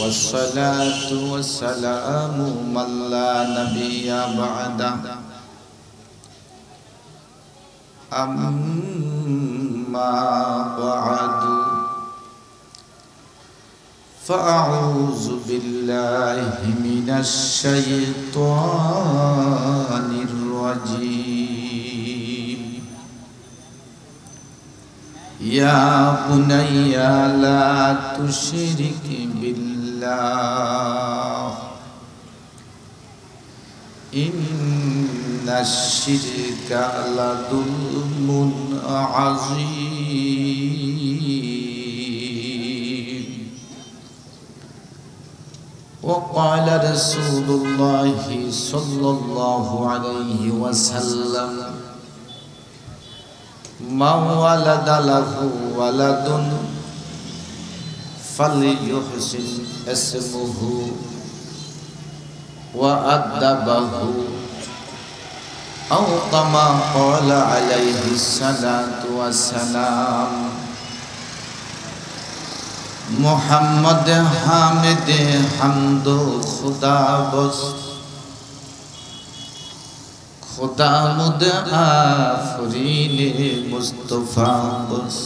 والصلاة والسلام من لا نبي بعده أما بعد فأعوذ بالله من الشيطان الرجيم يا بني لا تشرك بالله إن الشرك لظلم عظيم وقال رسول الله صلى الله عليه وسلم من ولد له ولد فليحسن اسمه وأدبه أو كما قال عليه الصلاة والسلام محمد حامد حمد خدا بس خدا مد آفرین مصطفیٰ بس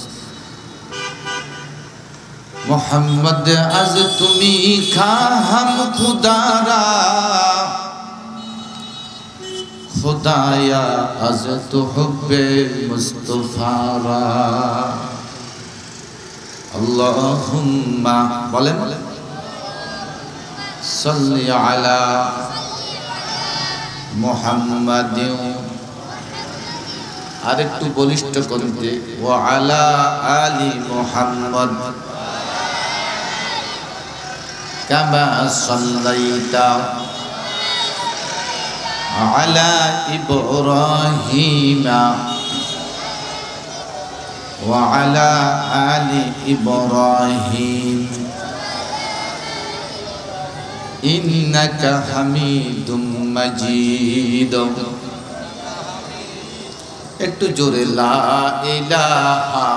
محمد از تمی خواهم خدا را خدایا از تو حب مصطفیٰ را اللهم বলেন صلی علی محمد আরেকটু বলিষ্ঠ করতে ওয়া আলা আলি মুহাম্মদ কামা সাল্লাইতা আলা ইব্রাহিম ওয়া আলা আলি ইব্রাহিম ইন্নাকা হামিদুম মাজিদ একটু জোরে লা ইলাহা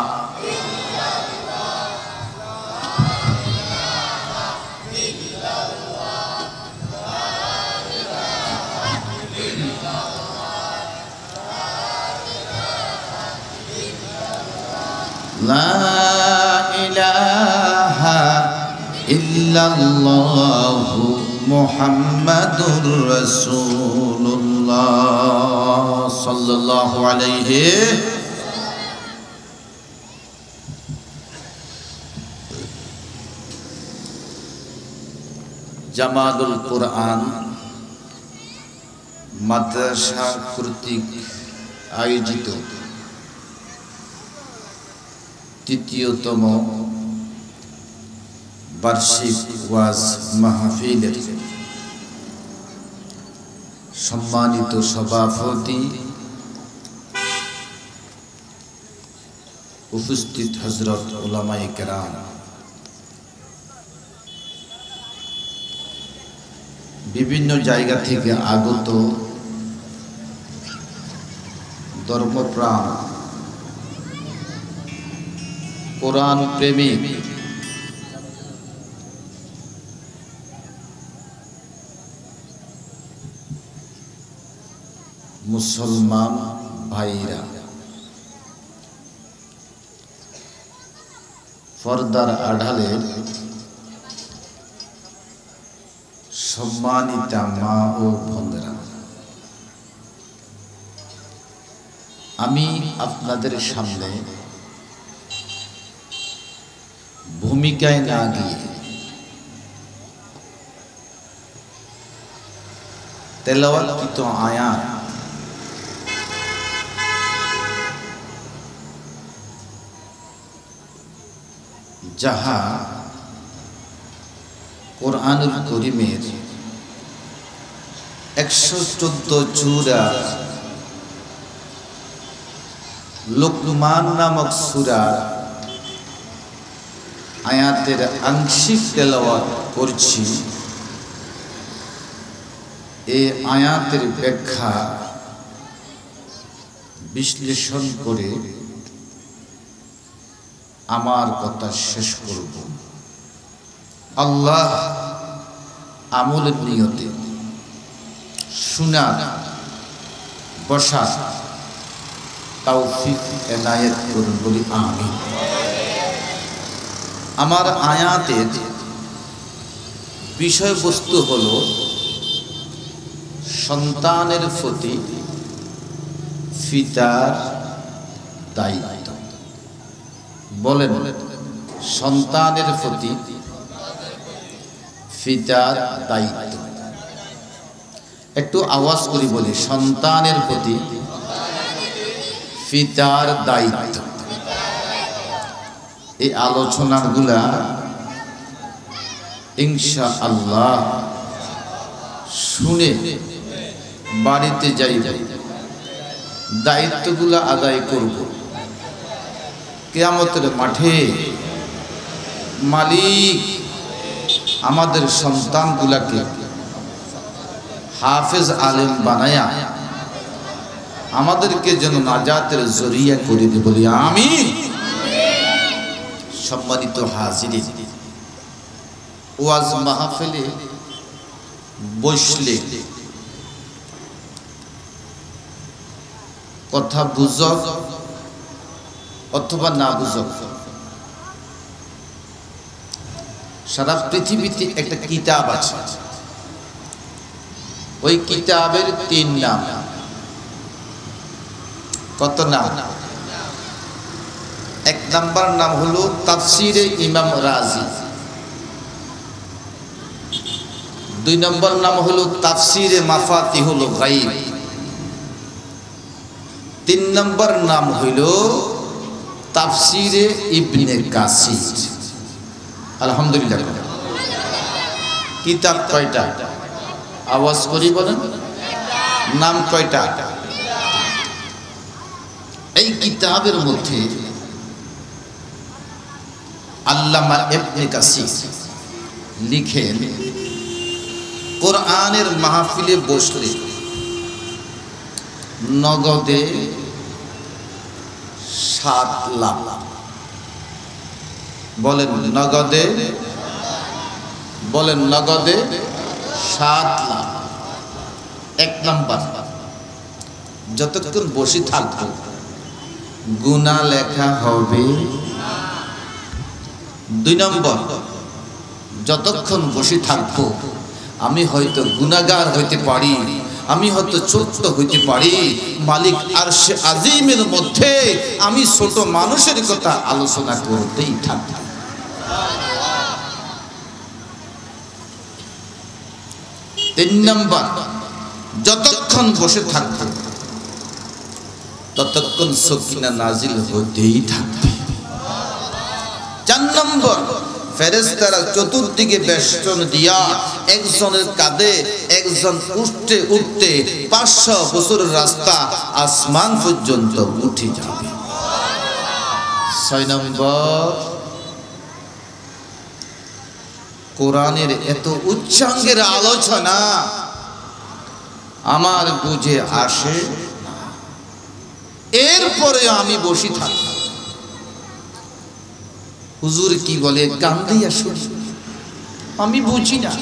লা ইলাহা ইল্লাল্লাহু মুহাম্মাদুর রাসূলুল্লাহ সাল্লাল্লাহু আলাইহি জামাতুল কুরআন মাদ্রাসা কর্তৃক আয়োজিত তৃতীয়তম বার্ষিক ওয়াজ মাহফিলের সম্মানিত সভাপতি উপস্থিত হযরত উলামায়ে কেরাম, বিভিন্ন জায়গা থেকে আগত ধর্মপ্রাণ কোরআন প্রেমিক মুসলমান ভাইরা, পর্দার আড়ালের সম্মানিতা মা ও বোনেরা, আমি আপনাদের সামনে ভূমিকায় না গিয়ে তেলাওয়াতকৃত আয়াত যাহা কোরআনুল কারীমের 114 সূরা লুকমান নামক সূরা আয়াতের আংশিক তেলাওয়াত করছি। এই আয়াতের ব্যাখ্যা বিশ্লেষণ করে আমার কথা শেষ করব। আল্লাহ আমলের নিয়তে শোনার বসার তৌফিক এনায়েত করুন বলি আমিন। আমার আয়াতের বিষয়বস্তু হলো সন্তানের প্রতি পিতার দায়িত্ব। বলেন, সন্তানের প্রতি পিতার দায়িত্ব। একটু আওয়াজ করি বলি, সন্তানের প্রতি পিতার দায়িত্ব। এই আলোচনাগুলা ইনশাআল্লাহ শুনে বাড়িতে যাইব, দায়িত্বগুলা আদায় করব। কিয়ামতের মাঠে মালিক আমাদের সন্তানগুলাকে হাফেজ আলেম বানায়া আমাদেরকে যেন নাজাতের জরিয়া করে দে বলি আমিন। সম্মানিত হাজিরিন, ওয়াজ মাহফিলে বসলে কথা বুঝক অথবা না বুঝক, সারা পৃথিবীতে একটা কিতাব আছে। ওই কিতাবের 3 নাম। কত নাম? 1 নাম্বার নাম হলো তাফসিরে ইমাম রাজি, 2 নম্বর নাম হলো তাফসিরে মাফাতিহুল গায়ব, 3 নম্বর নাম হলো তাফসিরে ইবনে কাসির। আলহামদুলিল্লাহ। কিতাব কয়টা? আওয়াজ করি বলেন, নাম কয়টা? এই কিতাবের মধ্যে আল্লামা ইবনে কাসির লিখেন, কোরআনের মাহফিলে বসলে নগদে 7 লাখ। বলেন নগদে, বলেন নগদে 7 লাখ। 1 নাম্বার, যতক্ষণ বসে থাকবো গুনাহ লেখা হবে। 2 নম্বর, যতক্ষণ বসে থাকবো আমি হয়তো গুনাহগার হইতে পারি, আমি হয়তো ছোট হইতে পারি, মালিক আরশে আজিমের মধ্যে আমি ছোট মানুষের কথা আলোচনা করতেই থাকব। 3 নম্বর, যতক্ষণ বসে থাকবো ততক্ষণ সকিনা নাজিল হতেই থাকবে। 4 নম্বর, ফেরেশতারা চতুর্দিকে বেষ্টন দিয়া একজনের কাঁধে একজন উঠতে উঠতে 500 বছরের রাস্তা আসমান পর্যন্ত উঠে যাবে। 6 নম্বর, কোরআনের এত উচ্চাঙ্গের আলোচনা আমার বুঝে আসে, এরপরে আমি বসে থাকি। হুজুর কি বলে কান্দিয়া শুনি, আমি বুঝি না।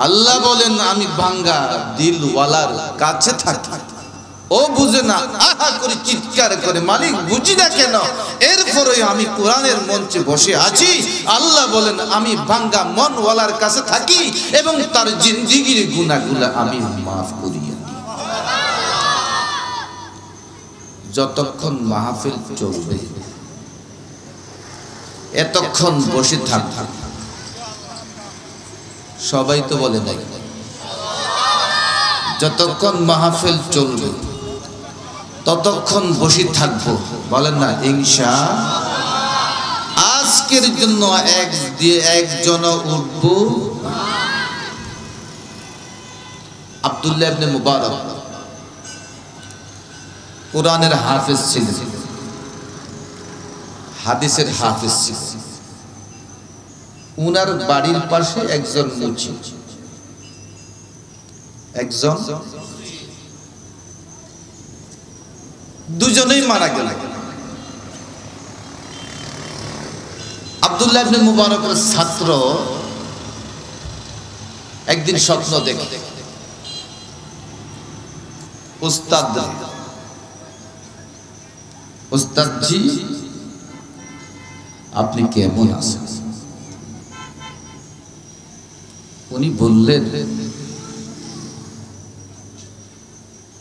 আল্লাহ বলেন আমি ভাঙ্গা দিলওয়ালার কাছে থাকি, ও বুঝে না, আহা করে চিৎকার করে মালিক বুঝি না কেন, এরপরে আমি কোরআনের মঞ্চে বসে আছি। আল্লাহ বলেন আমি ভাঙ্গা মনওয়ালার কাছে থাকি এবং তার জিন্দেগীর গুনাহগুলো আমি মাফ করি। যতক্ষণ মাহফিল চলবে এতক্ষণ বসে থাক। সবাই তো বলে নাই, যতক্ষণ মাহফিল চলবে ততক্ষণ বসে থাকবো। বলেন না ইনশাআল্লাহ। আজকের জন্য একজন উঠব। আব্দুল্লাহ ইবনে মুবারক কোরআনের হাফেজ ছিলেন, হাদিসের হাফেজ ছিলেন। উনার বাড়ির পাশে একজন মুচি, একজন, দুজনেই মারা গেল। আব্দুল্লাহ ইবনে মুবারকের ছাত্র একদিন স্বপ্ন দেখে, উস্তাদজি আপনি কেমন আছেন? উনি বললেন,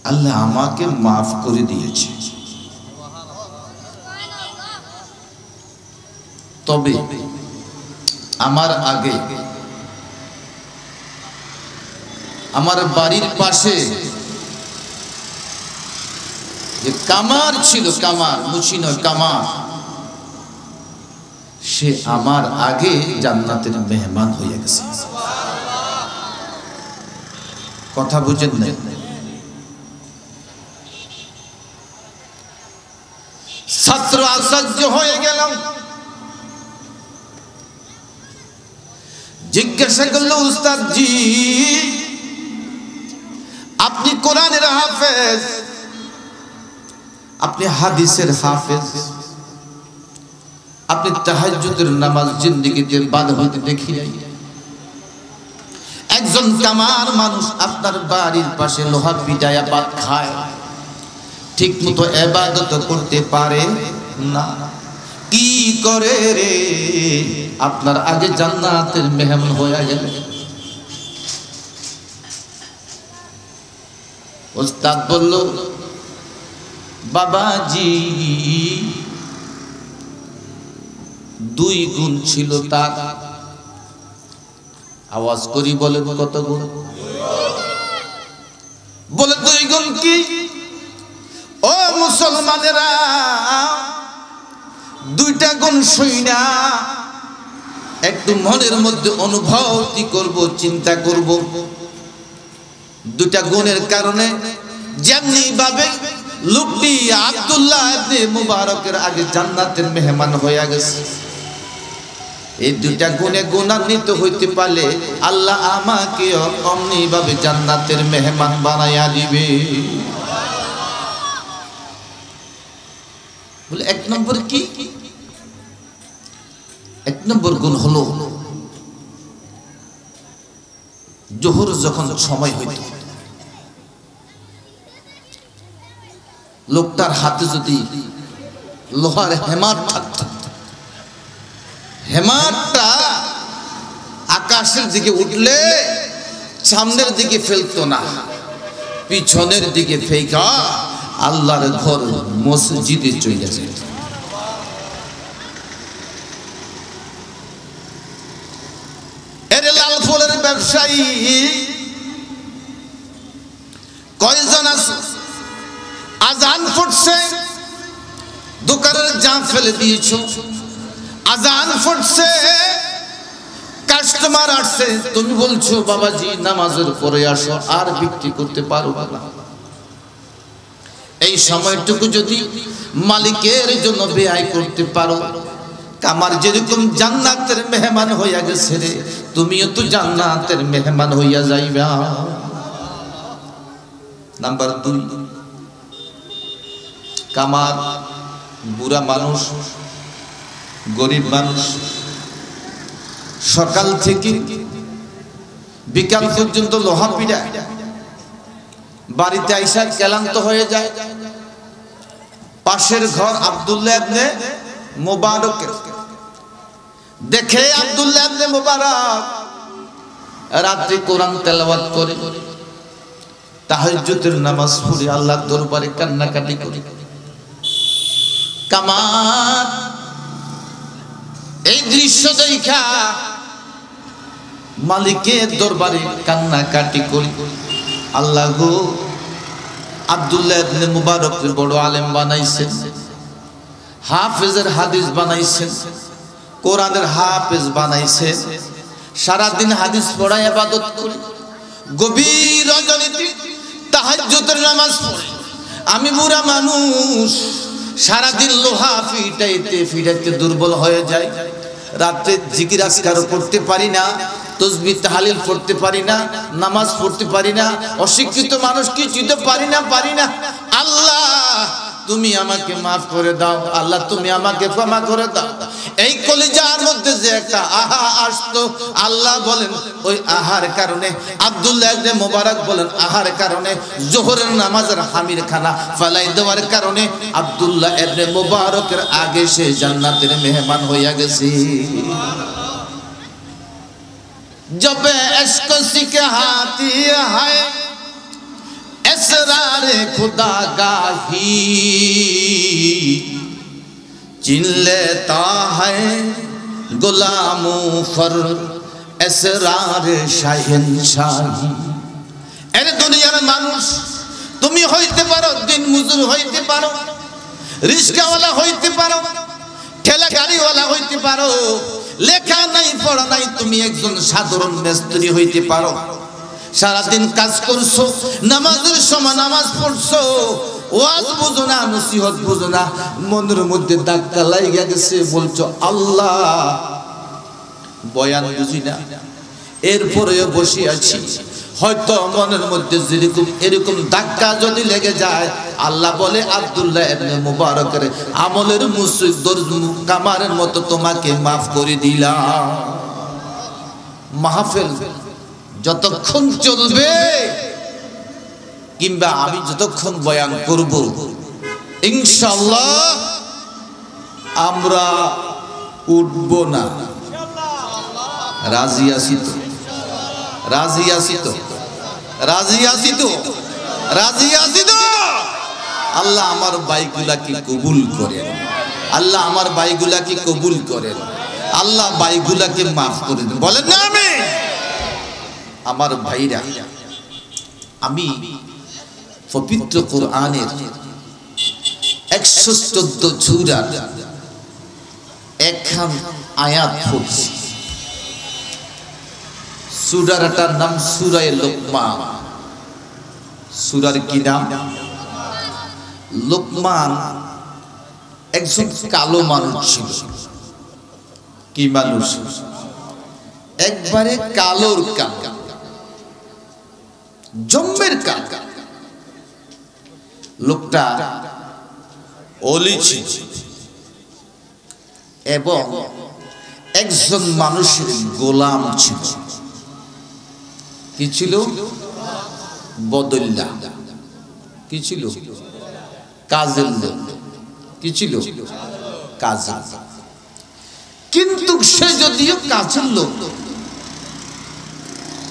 আল্লাহ আমাকে মাফ করে দিয়েছে, তবে আমার আগে আমার বাড়ির পাশে যে কামার ছিল, কামার মুচি নয়, কামার, সে আমার আগে জান্নাতের মেহমান হয়ে গেছে। কথা বুঝেন না? ছাত্র আশ্চর্য হয়ে গেল, জিজ্ঞাসা করলো, উস্তাদ জি আপনি কোরআনের হাফেজ, আপনি হাদিসের হাফেজ, আপনি তাহাজ্জুদের নামাজ জিন্দেগিতে বাদ হইতে দেখি নাই। একজন কামার মানুষ আপনার বাড়ির পাশে লোহা পিটায়া ভাত খায়, ঠিক মতো ইবাদত করতে পারে না, কি করে রে আপনার আগে জান্নাতের মেহমান হয়ে গেল? উস্তাদ বলল, বাবাজি দুই গুণ ছিল তার। আওয়াজ করি বলে কত গুণ? বলে দুই গুণ কি? ও মুসলমানেরা, দুইটা গুণ শুইনা একটু মনের মধ্যে অনুভূতি করব, চিন্তা করব। দুইটা গুণের কারণে যেমনি ভাবে লোকটি আব্দুল্লাহ ইবনে মুবারকের আগে জান্নাতের মেহমান হয়ে গেছে, এই দুইটা গুণে গুণান্বিত হইতে পারলে আল্লাহ আমাকে অমনি ভাবে জান্নাতের মেহমান বানাইয়া দিবে। বলে এক নম্বর কি? এক নম্বর গুণ হলো জোহর যখন সময় হইত, লোকটার হাতে যদি লোহার হেমার থাকত, হেমারটা আকাশের দিকে উঠলে সামনের দিকে ফেলতো না, পিছনের দিকে ফেকা আল্লাহর ঘর মসজিদে চলে যায়। এর লাল ফুলের ব্যবসায়ী কয়জন আছে? আজান ফুটছে, দোকানের যা ফেলে দিয়েছ, আজান ফুটছে, কাস্টমার আসছে, তুমি বলছো বাবাজি নামাজের পরে আসো, আর বিক্রি করতে পারো না। এই সময়টুকু যদি মালিকের জন্য ব্যয় করতে পারো, কামার যেরকম জান্নাতের মেহমান হইয়া গেছে রে, তুমিও তো জান্নাতের মেহমান হইয়া যাইবা। নাম্বার 2, কামার বুড়া মানুষ, গরিব মানুষ, সকাল থেকে বিকাল পর্যন্ত লোহা পিড়ায়, বাড়িতে আইসা ক্লান্ত হয়ে যায়। পাশের ঘর আব্দুল্লাহ ইবনে মুবারক দেখে, আব্দুল্লাহ ইবনে মুবারক রাত্রি কোরআন তেলাওয়াত করে, তাহাজ্জুদের নামাজ পড়ে আল্লাহর দরবারে কান্নাকাটি করে। কামার এই দৃশ্য দেখা মালিকের দরবারে কান্নাকাটি করে, আল্লাহ গো আব্দুল্লাহ ইবনে মুবারককে বড় আলেম বানাইছেন, হাফেজের হাদিস বানাইছেন, কোরআনের হাফেজ বানাইছেন, সারা দিন হাদিস পড়ায় ইবাদত করে, গভীর রজনীতে তাহাজ্জুদের নামাজ পড়ে। আমি বুড়া মানুষ, সারা দিন লোহা ফিটাইতে ফিটাইতে দুর্বল হয়ে যায়, রাতে জিকির আজকার পড়তে পারি না, তাসবিহ তাহলিল পড়তে পারি না, নামাজ পড়তে পারি না, অশিক্ষিত মানুষ কিছুই তো পারি না। আল্লাহ তুমি আমাকে মাফ করে দাও, আল্লাহ তুমি আমাকে ক্ষমা করে দাও। এই কলিজার মধ্যে যে একটা আহা আসতো, আল্লাহ বলেন ওই আহার কারণে, আব্দুল্লাহ ইবনে মুবারক বলেন আহার কারণে, জোহরের নামাজের হামির খানা ফালাই দেওয়ার কারণে আব্দুল্লাহ ইবনে মুবারকের আগে সে জান্নাতের মেহমান হইয়া গেছে। जब इश्क सिखाती है इसरारे खुदागाही, चिन लेता है गुलामों पर इसरारे शहंशाही। এর দুনিয়ার মানুষ, তুমি হইতে পারো দিন মজুর, হইতে পারো রিস্কাওয়ালা, হইতে পারো ঠেলা গাড়িওয়ালা, হইতে পারো লেখা নাই পড়া নাই, তুমি একজন সাধারণ মিস্ত্রি হইতে পারো। সারাদিন কাজ করছো, নামাজের সময় নামাজ পড়ছো, ওয়াজ বুঝো না, নসিহত বুঝো না, মনের মধ্যে ধাক্কা লাগিয়া গেছে, বলছো আল্লাহ বয়ান বুঝি না, এরপরেও বসে আছি। হয়তো মনের মধ্যে যেরকম এরকম ধাক্কা যদি লেগে যায়, আল্লাহ বলে আব্দুল্লাহ ইবনে মুবারকের আমলের মুসদ্দর কামারের মতো তোমাকে মাফ করে দিলাম। মাহফিল যতক্ষণ চলবে কিংবা আমি যতক্ষণ বয়ান করব, ইনশাআল্লাহ আমরা উঠব না। রাজি আছি তো? রাজি আছি তো? রাজি আছি তো? রাজি আছি তো? আল্লাহ আমার বাইগুলাকে কবুল করেন, আল্লাহ আমার বাইগুলাকে কবুল করেন, আল্লাহ বাইগুলাকে মাফ করে দেন, বলেন না আমিন। আমার ভাইরা, আমি পবিত্র কোরআনের 114 সূরার একখান আয়াত পড়ছি। সূরাটার নাম সূরা লোকমান। সূরার কি নাম? লোকমান একজন কালো মানুষ ছিল। কি মানুষ? একবারে কালোর কালো, জম্মের কালো। লোকটা অলি ছিল এবং একজন মানুষের গোলাম ছিল। কি ছিল? বদল্লা। কি ছিল? কাজের লোক। কি ছিল? কাজের। কিন্তু সে যদিও কাজের লোক,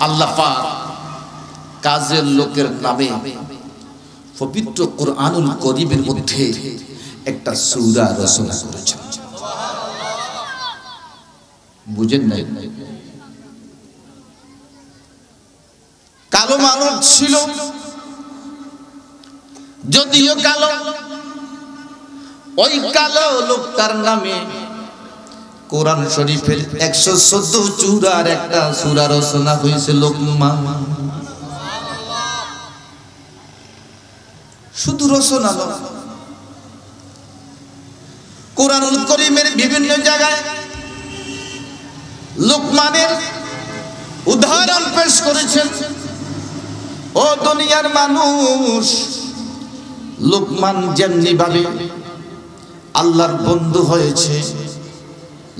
আল্লাহ পাক কাজের লোকের নামে পবিত্র কোরআনুল কারীমের মধ্যে একটা সূরা রচনা করেছেন। বুঝেন নাই? কালো মানুষ ছিল, যদিও কালো, ওই কালো লোকটার নামে কোরআন শরীফের 114 সূরার একটা সূরা রচনা হয়েছে লোকমান। শুধু রচনা নয়, কোরআনুল কারীমের বিভিন্ন জায়গায় লোকমানের উদাহরণ পেশ করেছেন। ও দুনিয়ার মানুষ, লোকমান যেমনি ভাবে আল্লাহর বন্ধু হয়েছে,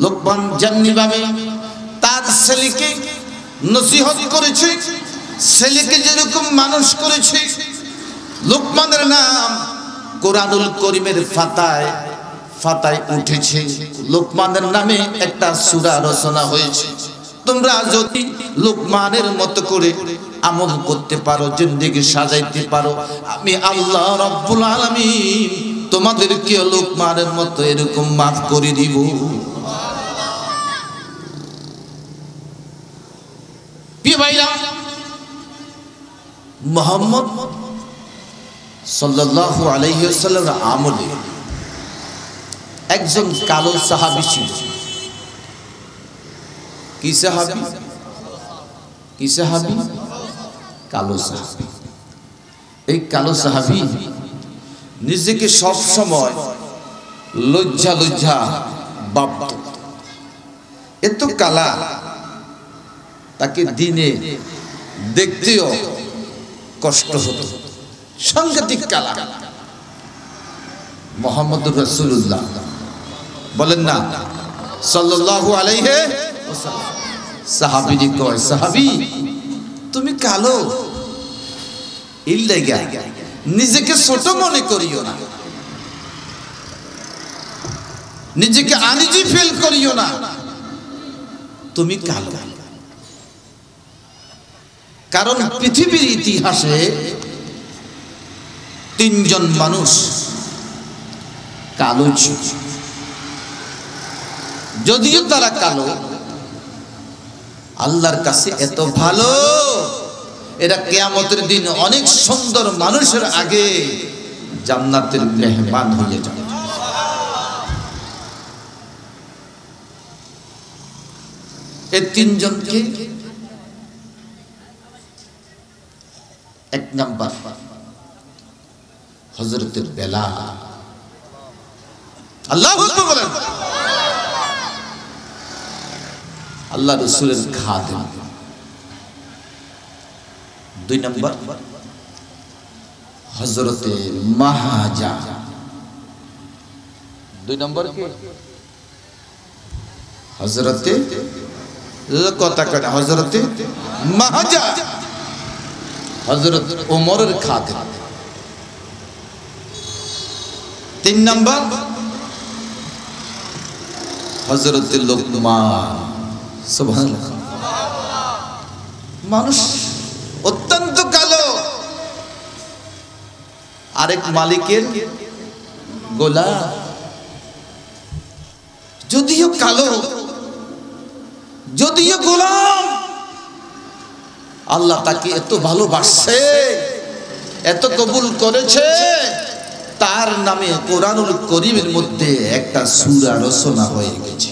লোকমান যেমনি ভাবে তার ছেলেকে নসিহত করেছে, ছেলেকে যেরকম মানুষ করেছে, লোকমানের নাম কোরআনুল কারীমের পাতায় পাতায় উঠেছে। লোকমানের নামে একটা সূরা রচনা হয়েছে। তোমরা যদি লোকমানের মতো করে আমল করতে পারো, জিন্দেগি সাজাইতে পারো, আমি আল্লাহ রাব্বুল আলামিন তোমাদেরকে লোকমানের মতো এরকম মাফ করে দিব। প্রিয় ভাইরা, মুহাম্মদ সাল্লাল্লাহু আলাইহি ওয়াসাল্লামের আমলে একজন কালো সাহাবী ছিল। কি সাহাবী? কি সাহাবী? কালো সাহাবী। এই কালো সাহাবী নিজেকে সব সময় লজ্জা লজ্জা ভাবত। এত কালা, তাকে দিনে দেখতেও কষ্ট হতো, সাংঘাতিক কালা। মুহাম্মদুর রাসূলুল্লাহ বলেন না সাল্লাল্লাহু আলাইহি ওয়াসাল্লাম, সাহাবীজি কয়, সাহাবী তুমি কালো, এই লাগা নিজেকে ছোট মনে করিও না, নিজেকে আনিজি ফিল করিও না, তুমি কালো। কারণ পৃথিবীর ইতিহাসে তিনজন মানুষ কালো ছিল। যদিও তারা কালো, আল্লাহর কাছে এত ভালো, এরা কিয়ামতের দিন অনেক সুন্দর মানুষের আগে জান্নাতের মেহমান হয়ে যাবে। এই তিনজনকে এক নাম্বার হযরত বেলাল, আল্লাহু আকবার বলেন, আল্লাহ রাসূলের খাদেম। দুই নাম্বার হযরত মাহাজা। দুই নম্বর কি হযরত, কথা কয় হযরত মাহাজা, হযরত ওমরের খাদেম। তিন নম্বর হযরত লোকমান। সুবহানাল্লাহ। মানুষ অত্যন্ত কালো, আরেক মালিকের গোলাম। যদিও কালো, যদিও গোলাম, আল্লাহ তাকে এত ভালোবাসছে, এত কবুল করেছে, তার নামে কোরআনুল কারীমের মধ্যে একটা সূরা রচনা হয়ে গেছে।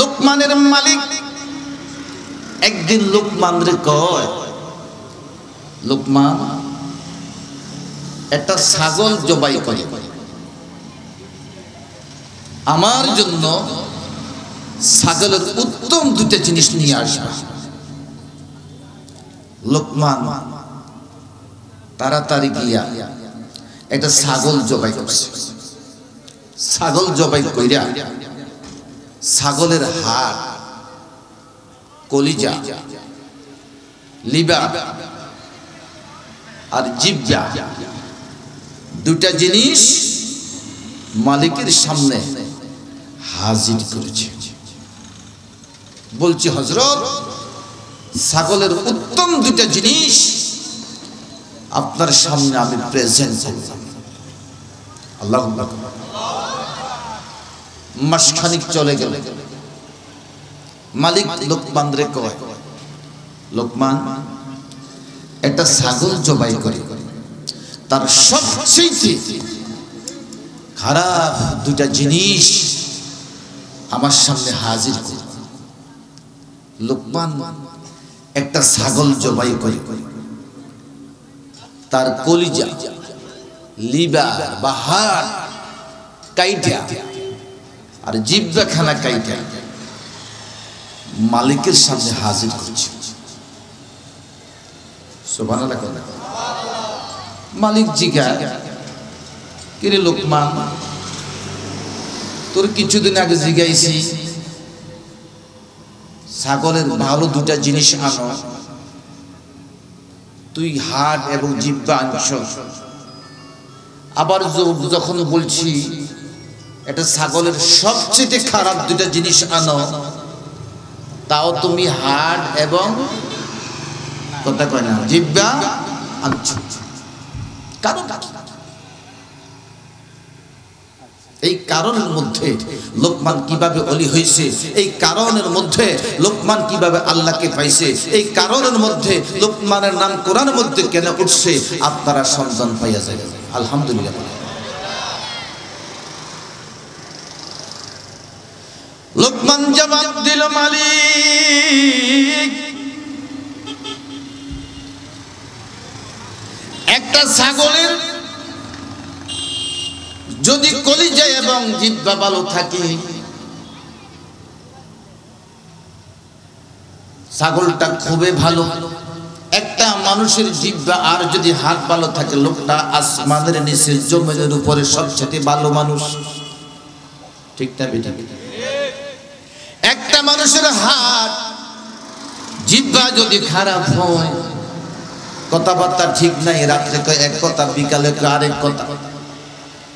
লোকমানের মালিক একদিন লোকমান রে কয়, লোকমান একটা ছাগল জবাই করে আমার জন্য, ছাগলের উত্তম দুটো জিনিস নিয়ে আসবে। লোকমান তাড়াতাড়ি গিয়া একটা ছাগল জবাই করছে। ছাগল জবাই কইরা ছাগলের হাড়, কলিজা, লিভার আর জিহ্বা দুটা জিনিস মালিকের সামনে হাজির করেছে। বলছি হযরত, ছাগলের উত্তম দুটা জিনিস আপনার সামনে আমি প্রেজেন্ট করলাম। আল্লাহু আকবার। মাসখানিক চলে গেল, মালিক লোকমান রে কয়, লোকমান একটা ছাগল জবাই করে তার সবচেয়ে খারাপ দুটা জিনিস আমার সামনে হাজির করে। লোকমান একটা ছাগল জবাই করে তার কলিজা, লিভার বা হাড় কাইটা আর জিহ্বা খানা কাইটা মালিকের সামনে হাজির করছে। সুবহানাল্লাহ। মালিক জিজ্ঞাসা, কিরে লোকমান, তোর কিছুদিন আগে জিজ্ঞাইছি ছাগলের ভালো দুটা জিনিস আনো, তুই হাড় এবং জিহ্বা আনছ। আবার যখন বলছি এটা ছাগলের সবচেয়ে খারাপ দুটা জিনিস আনো, তাও তুমি হাড় এবং কথা কয় না জিহ্বা আনছ। কারণ এই কারণের মধ্যে লোকমান কিভাবে ওলি হয়েছে, এই কারণের মধ্যে লোকমান কিভাবে আল্লাহকে পাইছে, এই কারণের মধ্যে লোকমানের নাম কোরআনের মধ্যে কেন উঠছে, আপনারা সন্ধান পাইয়া যাবেন। আলহামদুলিল্লাহ। লোকমান জবাব দিল, মালিক একটা ছাগলের যদি কলিজা এবং জিহ্বা ভালো থাকে ছাগলটা খুবই ভালো। একটা মানুষের জিহ্বা আর যদি হাত ভালো থাকে, লোকটা আসমানের নিচে জমিনের উপরে সবচেয়ে ভালো মানুষ। ঠিক না বেটা? একটা মানুষের হাত জিহ্বা যদি খারাপ হয়, কথাবার্তা ঠিক নাই, রাত্রে কয় এক কথা, বিকালে কয় আরেক কথা,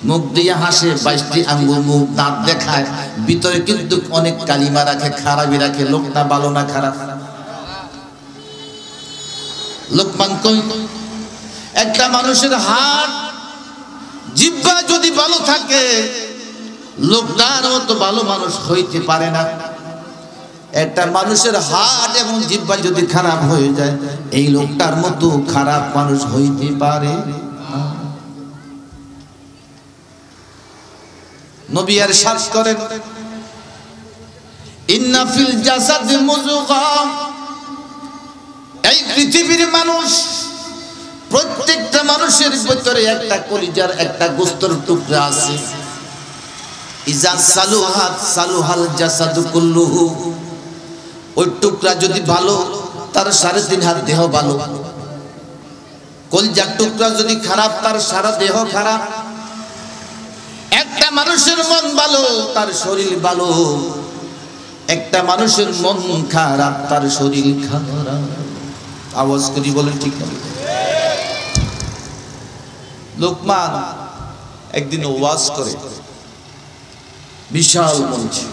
মুখ দিয়ে হাসে, 22টি আঙ্গুল মুখ, দাঁত দেখায়, ভিতরে কিন্তু অনেক কালিমা রাখে, খারাপই রাখে। লোকটা ভালো না খারাপ? লোকমান কই একটা মানুষের হাত জিহ্বা যদি ভালো থাকে, লোকটার মতো ভালো মানুষ হইতে পারে না। একটা মানুষের হাত এবং জিহ্বা যদি খারাপ হয়ে যায়, এই লোকটার মতো খারাপ মানুষ হইতে পারে না। নবী ইরশাদ করেন, ইন্না ফিল জাসাদি মুযগা, এই পৃথিবীর মানুষ, প্রত্যেকটা মানুষের ভিতরে একটা কলিজার, একটা গোশতের টুকরা আছে। ইজা সালুহাত সালুহাল জাসাদু কুল্লুহু, ওই টুকরা যদি ভালো, তার 3.5 হাত দেহ ভালো। কলিজার টুকরা যদি খারাপ, তার সারা দেহ খারাপ। একটা মানুষের মন ভালো, তার শরীর ভালো। একটা মানুষের মন খারাপ, তার শরীর খারাপ। আওয়াজ করি বলেন ঠিক না? লোকমান একদিন ওয়াজ করে বিশাল মঞ্চে।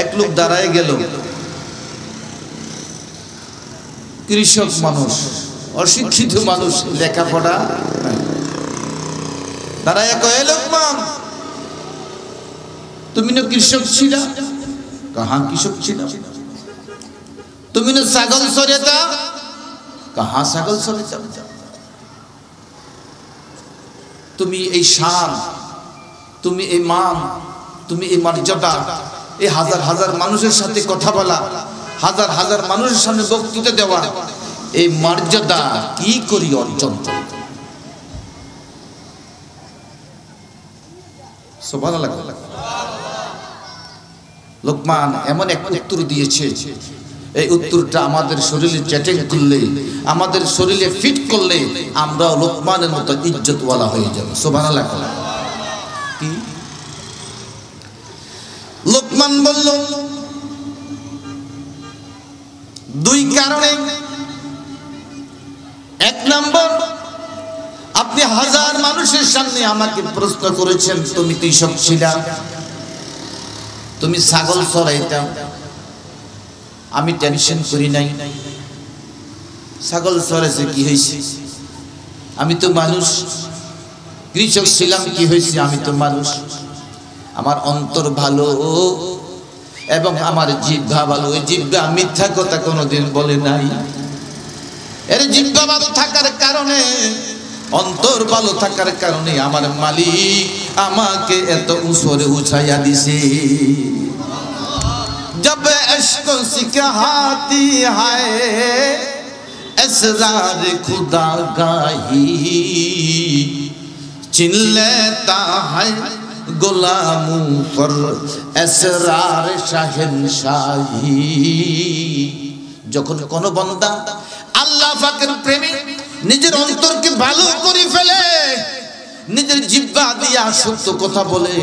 এক লোক দাঁড়ায় গেল, কৃষক মানুষ, অশিক্ষিত মানুষ, লেখাপড়া। দাঁড়ায় কয়, লোকমান তুমি না কৃষক ছিলা? কাহা কৃষক ছিলা? তুমি না ছাগল চড়েতা? কাহা ছাগল চড়েতা? তুমি এই শান, তুমি এই মান, তুমি এই মর্যাদা, এই হাজার হাজার মানুষের সাথে কথা বলা, হাজার হাজার মানুষের সামনে বক্তৃতা দেওয়া, এই মর্যাদা কি করি অর্জন? সুবহানাল্লাহ। লোকমান এমন এক উত্তর দিয়েছে, এই উত্তরটা আমাদের শরীরে চ্যাটিং করলে, আমাদের শরীরে ফিট করলে, আমরা লোকমানের মতো ইজ্জতওয়ালা হয়ে যাব। সুবহানাল্লাহ। কি লোকমান বলল? 2 কারণে। 1 নম্বর, আপনি হাজার মানুষের সামনে আমাকে প্রশ্ন করেছেন, তুমি কৃষক ছিলা, তুমি ছাগল চড়াইতা, আমি টেনশন করি নাই। ছাগল চড়াইছে কি হয়েছে? আমি তো মানুষ। কৃষক ছিলাম, কি হয়েছে? আমি তো মানুষ। আমার অন্তর ভালো এবং আমার জিহ্বা ভালো। ওই জিহ্বা মিথ্যা কথা কোনোদিন বলে নাই। এর জিহ্বা ভালো থাকার কারণে, অন্তর ভালো থাকার কারণে আমার মালিক আমাকে এত উপরে উঠাইয়া দিছে। जब इश्क सिखाती है असरार खुदा गाही, चिन लेता है गुलामों पर असरार शाहनशाही। যখন কোন বান্দা আল্লাহ পাকের প্রেমে নিজের অন্তরকে ভালো করে ফেলে, নিজের জিহ্বা দিয়া সত্য কথা বলে,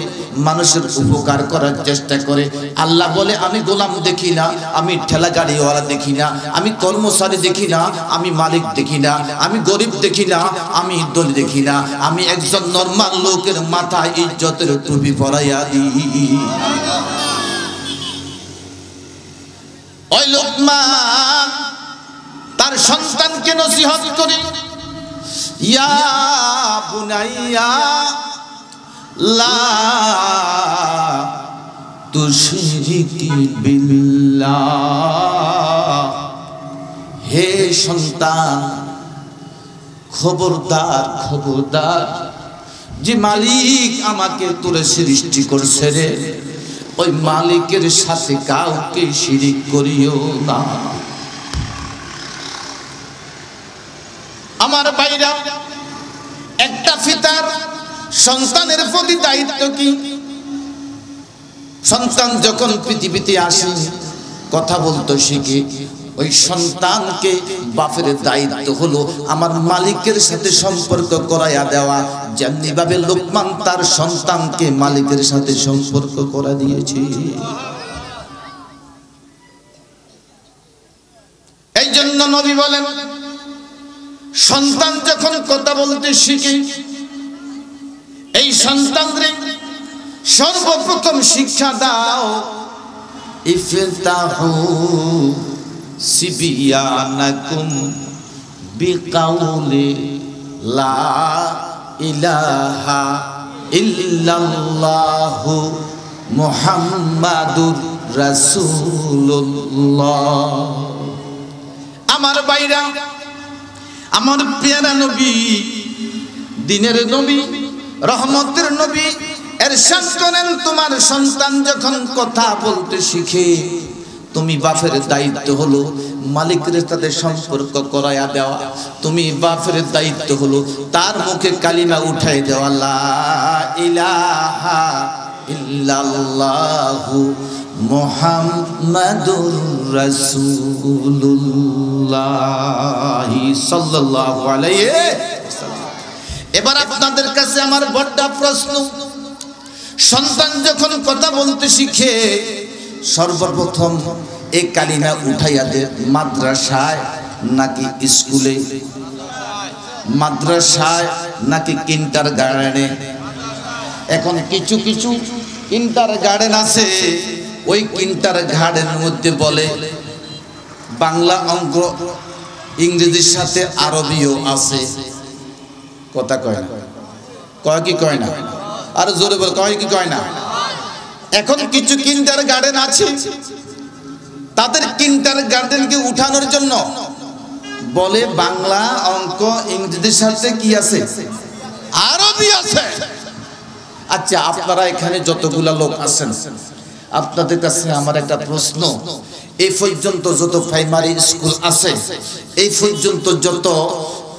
মানুষের উপকার করার চেষ্টা করে, আল্লাহ বলে আমি গোলাম দেখি না, আমি ঠেলা গাড়িওয়ালা দেখি না, আমি কর্মচারী দেখি না, আমি মালিক দেখি না, আমি গরিব দেখি না, আমি দলি দেখি না, আমি একজন নরমাল লোকের মাথায় ইজ্জতের টুপি পরাইয়া দিই। ওই লোকমান তার সন্তানকে নসিহত করে, ইয়া বুনাইয়া লা তুশরিকি বিল্লাহ, হে সন্তান খবরদার খবরদার, যে মালিক আমাকে তোরে সৃষ্টি করছে রে, ওই মালিকের সাথে কাউকে শিরিক করিও না। আমার ভাইরা, একটা পিতার সন্তানের প্রতি দায়িত্ব কি? সন্তান যখন পৃথিবীতে আসে, কথা বলতে শিখে ওই সন্তানকে বাপের দায়িত্ব হলো আমার মালিকের সাথে সম্পর্ক করাইয়া দেওয়া, যেমনি ভাবে লোকমান তার সন্তানকে মালিকের সাথে সম্পর্ক করা দিয়েছে। এই জন্য নবী বলেন, সন্তান যখন কথা বলতে শিখে এই সন্তানদের সর্বপ্রথম শিক্ষা দাও, ইফতাহু সিবিয়ানাকুম বিকাউলি লা ইলাহা ইল্লাল্লাহু মুহাম্মাদুর রাসূলুল্লাহ। আমার ভাইরা, আমার প্রিয় নবী, দিনের নবী, রহমতের নবী ইরশাদ করেন, তোমার সন্তান যখন কথা বলতে শিখে তুমি বাপের দায়িত্ব হলো মালিকের সাথে সম্পর্ক করায়া দেওয়া। তুমি বাপের দায়িত্ব হলো তার মুখে কালিমা উঠাই দেওয়া, লা ইলাহা ইল্লাল্লাহু মুহাম্মাদুর রাসূলুল্লাহ সাল্লাল্লাহু আলাইহি ওয়াসাল্লাম। এবার আপনাদের কাছে আমার বড় প্রশ্ন, সন্তান যখন কথা বলতে শিখে সর্বপ্রথম এই কালিমা উঠাইয়া দে মাদ্রাসায় নাকি স্কুলে? মাদ্রাসায় নাকি কিন্ডারগার্টেনে? এখন কিছু কিছু কিন্ডারগার্টেন আছে, ওই কিন্ডারগার্টেনের মধ্যে বলে বাংলা অঙ্ক ইংরেজির সাথে আরবিও আছে। কথা কয় না? কয় কি কয় না? আর জোরে বল, কয় কি কয় না? এখন কিছু কিন্ডারগার্টেন আছে, তাদের কিন্ডারগার্টেনকে উঠানোর জন্য বলে বাংলা অঙ্ক ইংরেজির সাথে কি আছে? আরবি আছে। আচ্ছা, আপনারা এখানে যতগুলা লোক আছেন, আপনাদের কাছে আমার একটা প্রশ্ন, এই পর্যন্ত যত প্রাইমারি স্কুল আছে, এই পর্যন্ত যত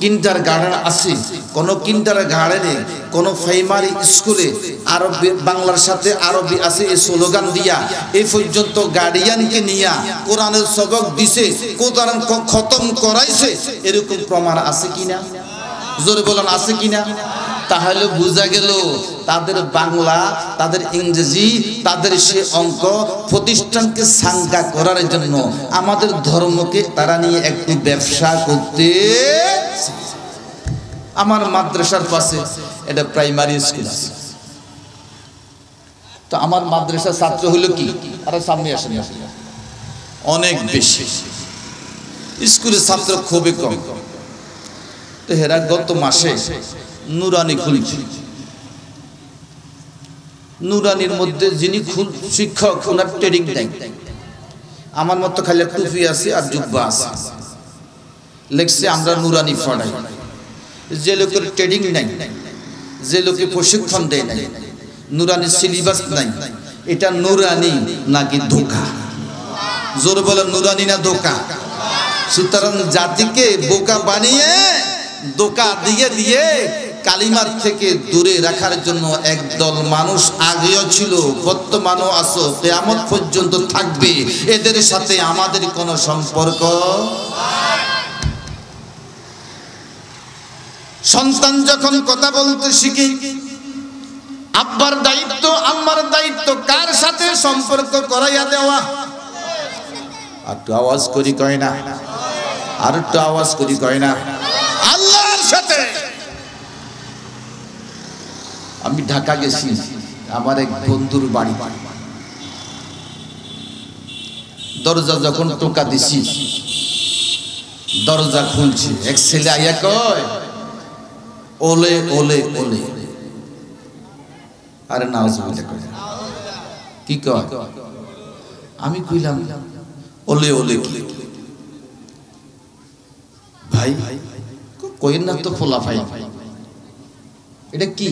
কিন্ডারগার্টেন আছে, কোন কিন্ডারগার্টেনে কোন প্রাইমারি স্কুলে আরবি বাংলার সাথে আরবি আছে এই স্লোগান দিয়া এই পর্যন্ত গার্ডিয়ানকে নিয়া কোরআনের সবক দিছে, কোরআন খতম করাইছে, এরকম প্রমাণ আছে কিনা? জোরে বলেন, আছে কিনা? তাহলে বোঝা গেল তাদের বাংলা, তাদের ইংরেজি, তাদের সে অঙ্ক প্রতিষ্ঠানকে সাঙ্গা করার জন্য আমাদের ধর্মকে তারা নিয়ে একটু ব্যবসা করতে। আমার মাদ্রাসার পাশে এটা প্রাইমারি স্কুল আছে, তো আমার মাদ্রাসার ছাত্র হলো কি, আরে সামনে আসেন, অনেক বেশি, স্কুলের ছাত্র খুবই কম। তো হেরা গত মাসে নুরানি খুলছে, নুরানির মধ্যে যিনি শিক্ষক ওনার ট্রেনিং দেন, আমার মতো খালি টুপি আছে আর জুব্বা আছে, লেখছে আমরা নুরানি পড়াই। যে লোকের ট্রেনিং নাই, যে লোকে প্রশিক্ষণ দেয় নাই, নুরানি সিলেবাস নাই, এটা নুরানি নাকি ধোঁকা? জোরে বলেন, নুরানি না ধোঁকা? সুতরাং জাতিকে বোকা বানিয়ে ধোঁকা দিয়ে দিয়ে কালিমার থেকে দূরে রাখার জন্য একদল মানুষ আগেও ছিল, বর্তমানও আছে, কিয়ামত পর্যন্ত থাকবে, এদের সাথে আমাদের কোনো সম্পর্ক। সন্তান যখন কথা বলতে শিখে আব্বার দায়িত্ব, আম্মার দায়িত্ব কার সাথে সম্পর্ক করাইয়া দেওয়া। আর একটু আওয়াজ করি কয় না? আর একটু আওয়াজ করি কয় না? আল্লাহর সাথে। আমি ঢাকা গেছি, আমার এক বন্ধুর বাড়ি, দরজা যখন টোকা দিছি, দরজা খুলছি, এক ছেলে আইয়া কয় ওলে ওলে ওলে। আরে নাউজুবিল্লাহ, কি কয়? আমি কইলাম ওলে ওলে কি ভাই? কইেন না তো ফোলা ভাই, এটা কি?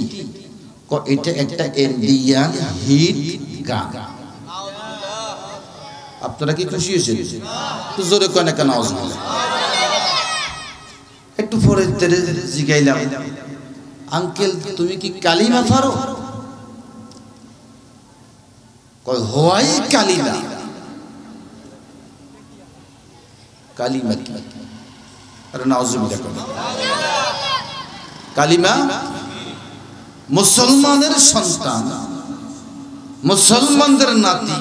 এটা একটা ইন্ডিয়ান হিট গান। আপনারা কি খুশি হয়েছেন? তো জোরে কয় না কেন? একটু পরে জিগাইলাম, আঙ্কেল তুমি কি কালিমা পারো? কয় হয় কালিমা। কালিমা কি? আরে নাউজুবিল্লাহ। কালিমা মুসলমানের সন্তান, মুসলমানদের নাতি,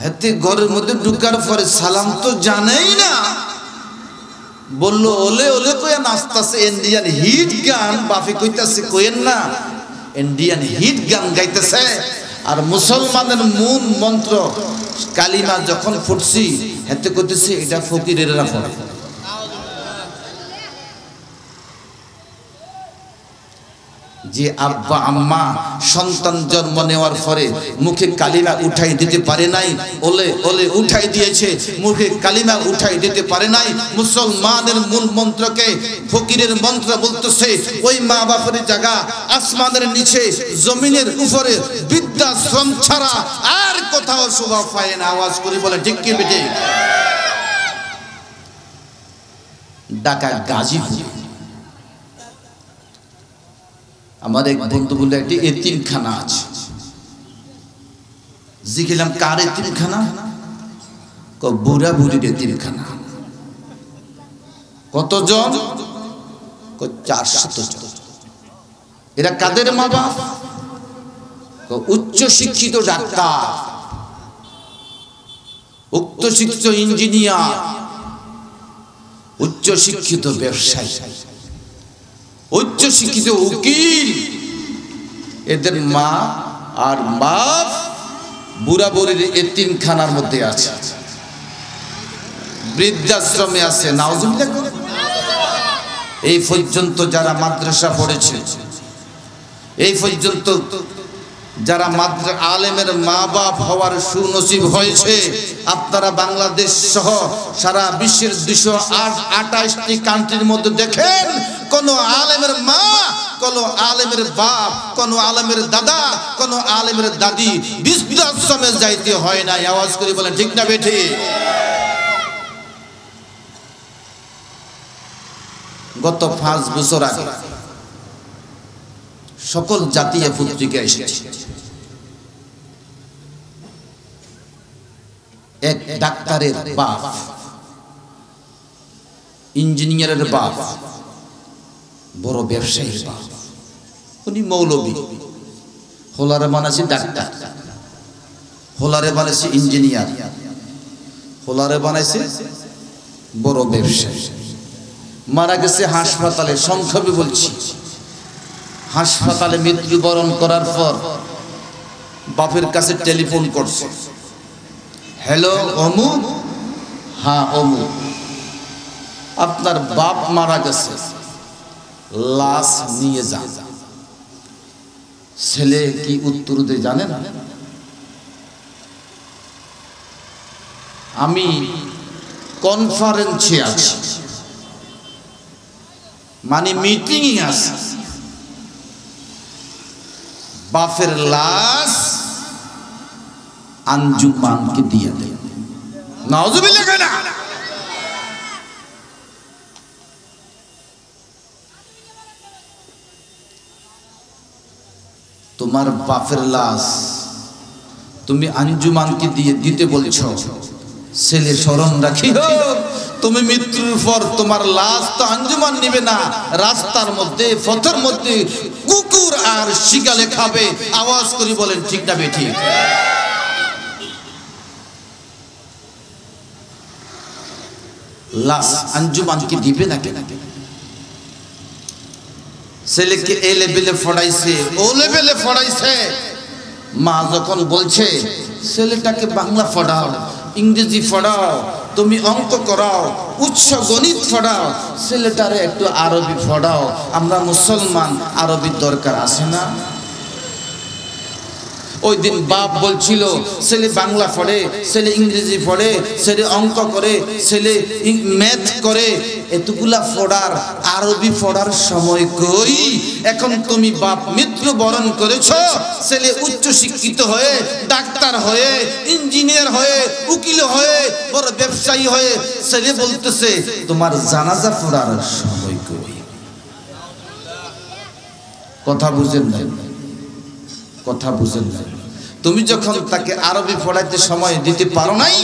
হাতে ঘরের মধ্যে ঢুকার পরে সালাম তো জানেই না, বললো ওলে ওলে কইয়া নাচতাছে ইন্ডিয়ান হিট গান। বাপে কইতাছে কইেন না, ইন্ডিয়ান হিট গান গাইতেছে। আর মুসলমানের মূল মন্ত্র কালিমা যখন ফুটছি হাতে কইতেছে এটা ফকিরেরা পড়ে। যে আব্বা আম্মা সন্তান জন্ম নেওয়ার পরে মুখে কালিমা উঠাই দিতে পারে নাই, ওলে ওলে উঠাই দিয়েছে, মুখে কালিমা উঠাই দিতে পারে নাই, মুসলমানের মূল মন্ত্রকে ফকিরের মন্ত্র বলতেছে। ওই মা বাপের জায়গা আসমানের নিচে জমিনের উপরে বৃদ্ধাশ্রম ছাড়া আর কোথাও শোভা পায় না। আওয়াজ করে বলে ঠিক কি বেটে? ঢাকা গাজীপুর আমার এক বন্ধু বলে একটি এতিমখানা আছে। জিজ্ঞেলাম কার এতিমখানা? বুড়া বুড়ির এতিমখানা। কতজন? 400 জন। এরা কাদের মা বাপ? উচ্চ শিক্ষিত ডাক্তার, উচ্চ শিক্ষিত ইঞ্জিনিয়ার, উচ্চ শিক্ষিত ব্যবসায়ী, উচ্চ শিক্ষিত উকিল। এদের মা আর বাপ বুড়া বুড়ির এতিমখানার মধ্যে আছে, বৃদ্ধাশ্রমে আছে। নাউজুবিল্লাহ। এই পর্যন্ত যারা মাদ্রাসা পড়েছে, এই পর্যন্ত যারা আলেমের মা বাপ হওয়ার সুনসিব হয়েছে, আপনারা বাংলাদেশ সহ সারা বিশ্বের 228টি কান্ট্রির মধ্যে দেখেন কোন আলেমের মা, কোন আলেমের বাপ, কোন আলেমের দাদা, কোন আলেমের দাদি বৃদ্ধাশ্রমে যাইতে হয় না। আওয়াজ করে বলেন ঠিক না বেঠি? গত 5 বছর আগে সকল জাতীয় পত্রিকা এসেছে, এক ডাক্তারের বাপ, ইঞ্জিনিয়ারের বাপ, বড় ব্যবসায়ীর বাপ, উনি মৌলবী, হোলারে বানাইছে ডাক্তার, হোলারে বানাইছে ইঞ্জিনিয়ার, হোলারে বানাইছে বড় ব্যবসায়ী। মারা গেছে হাসপাতালে। সংক্ষেপে বলছি, হাসপাতালে মৃত্যুবরণ করার পর বাপের কাছে টেলিফোন করছে, হ্যালো অমুক, হ্যাঁ অমুক, আপনার বাপ মারা গেছে, লাশ নিয়ে যান। ছেলে কি উত্তর দেয় জানেন? আমি কনফারেন্সে আছি, মানে মিটিংয়ে আছে, বাপের লাশ আঞ্জুমানকে দিয়ে দেয়। নাউজুবিল্লাহ। কেনা তোমার বাপের লাশ তুমি আঞ্জুমানকে দিয়ে দিতে বলছ, ছেলে স্মরণ রাখিও তুমি মৃত্যুর পর তোমার লাশ তো আঞ্জুমান নিবে না, রাস্তার মধ্যে পথের মধ্যে কুকুর আর শিগালে খাবে। আওয়াজ করি বলেন ঠিক না বেঠিক? লাশ আঞ্জুমানকে দিবে না কেন? ছেলেকে এ লেভেলে পড়াইছে, ও লেভেলে পড়াইছে। মা যখন বলছে ছেলেটাকে বাংলা পড়াও, ইংরেজি পড়াও, তুমি অঙ্ক করাও, উচ্চ গণিত পড়াও, ছেলেটারে একটু আরবি পড়াও, আমরা মুসলমান, আরবি দরকার আছে না? ওই দিন বাপ বলছিল ছেলে বাংলা পড়ে, ছেলে ইংরেজি পড়ে, ছেলে অঙ্ক করে, ছেলে ম্যাথ করে, এতগুলা পড়ার আরবি পড়ার সময় কই? এখন তুমি বাপ মৃত্যুবরণ করেছো, ছেলে উচ্চ শিক্ষিত হয়ে, ডাক্তার হয়ে, ইঞ্জিনিয়ার হয়ে, উকিল হয়ে, বড় ব্যবসায়ী হয়ে, ছেলে বলতেছে তোমার জানাজা পড়ার সময় কই? কথা বুঝেন না? কথা বুঝেন না? তুমি যখন তাকে আরবি পড়াইতে সময় দিতে পারো নাই,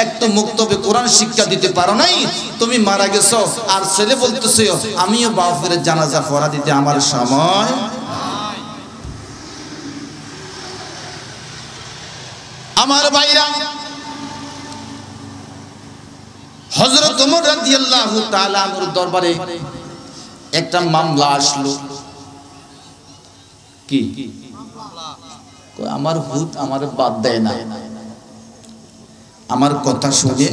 একটু মুক্তবে কোরআন শিক্ষা দিতে পারো নাই, তুমি মারা গেছো আর ছেলে বলতেছো আমিও বাপের জানাজা পড়া দিতে আমার সময়। আমার ভাইরা, হযরত ওমর রাদিয়াল্লাহু তাআলা আনহুর দরবারে একটা মামলা আসলো। কি আমার হুত আমার বাদ দেয় না, আমার কথা শুনে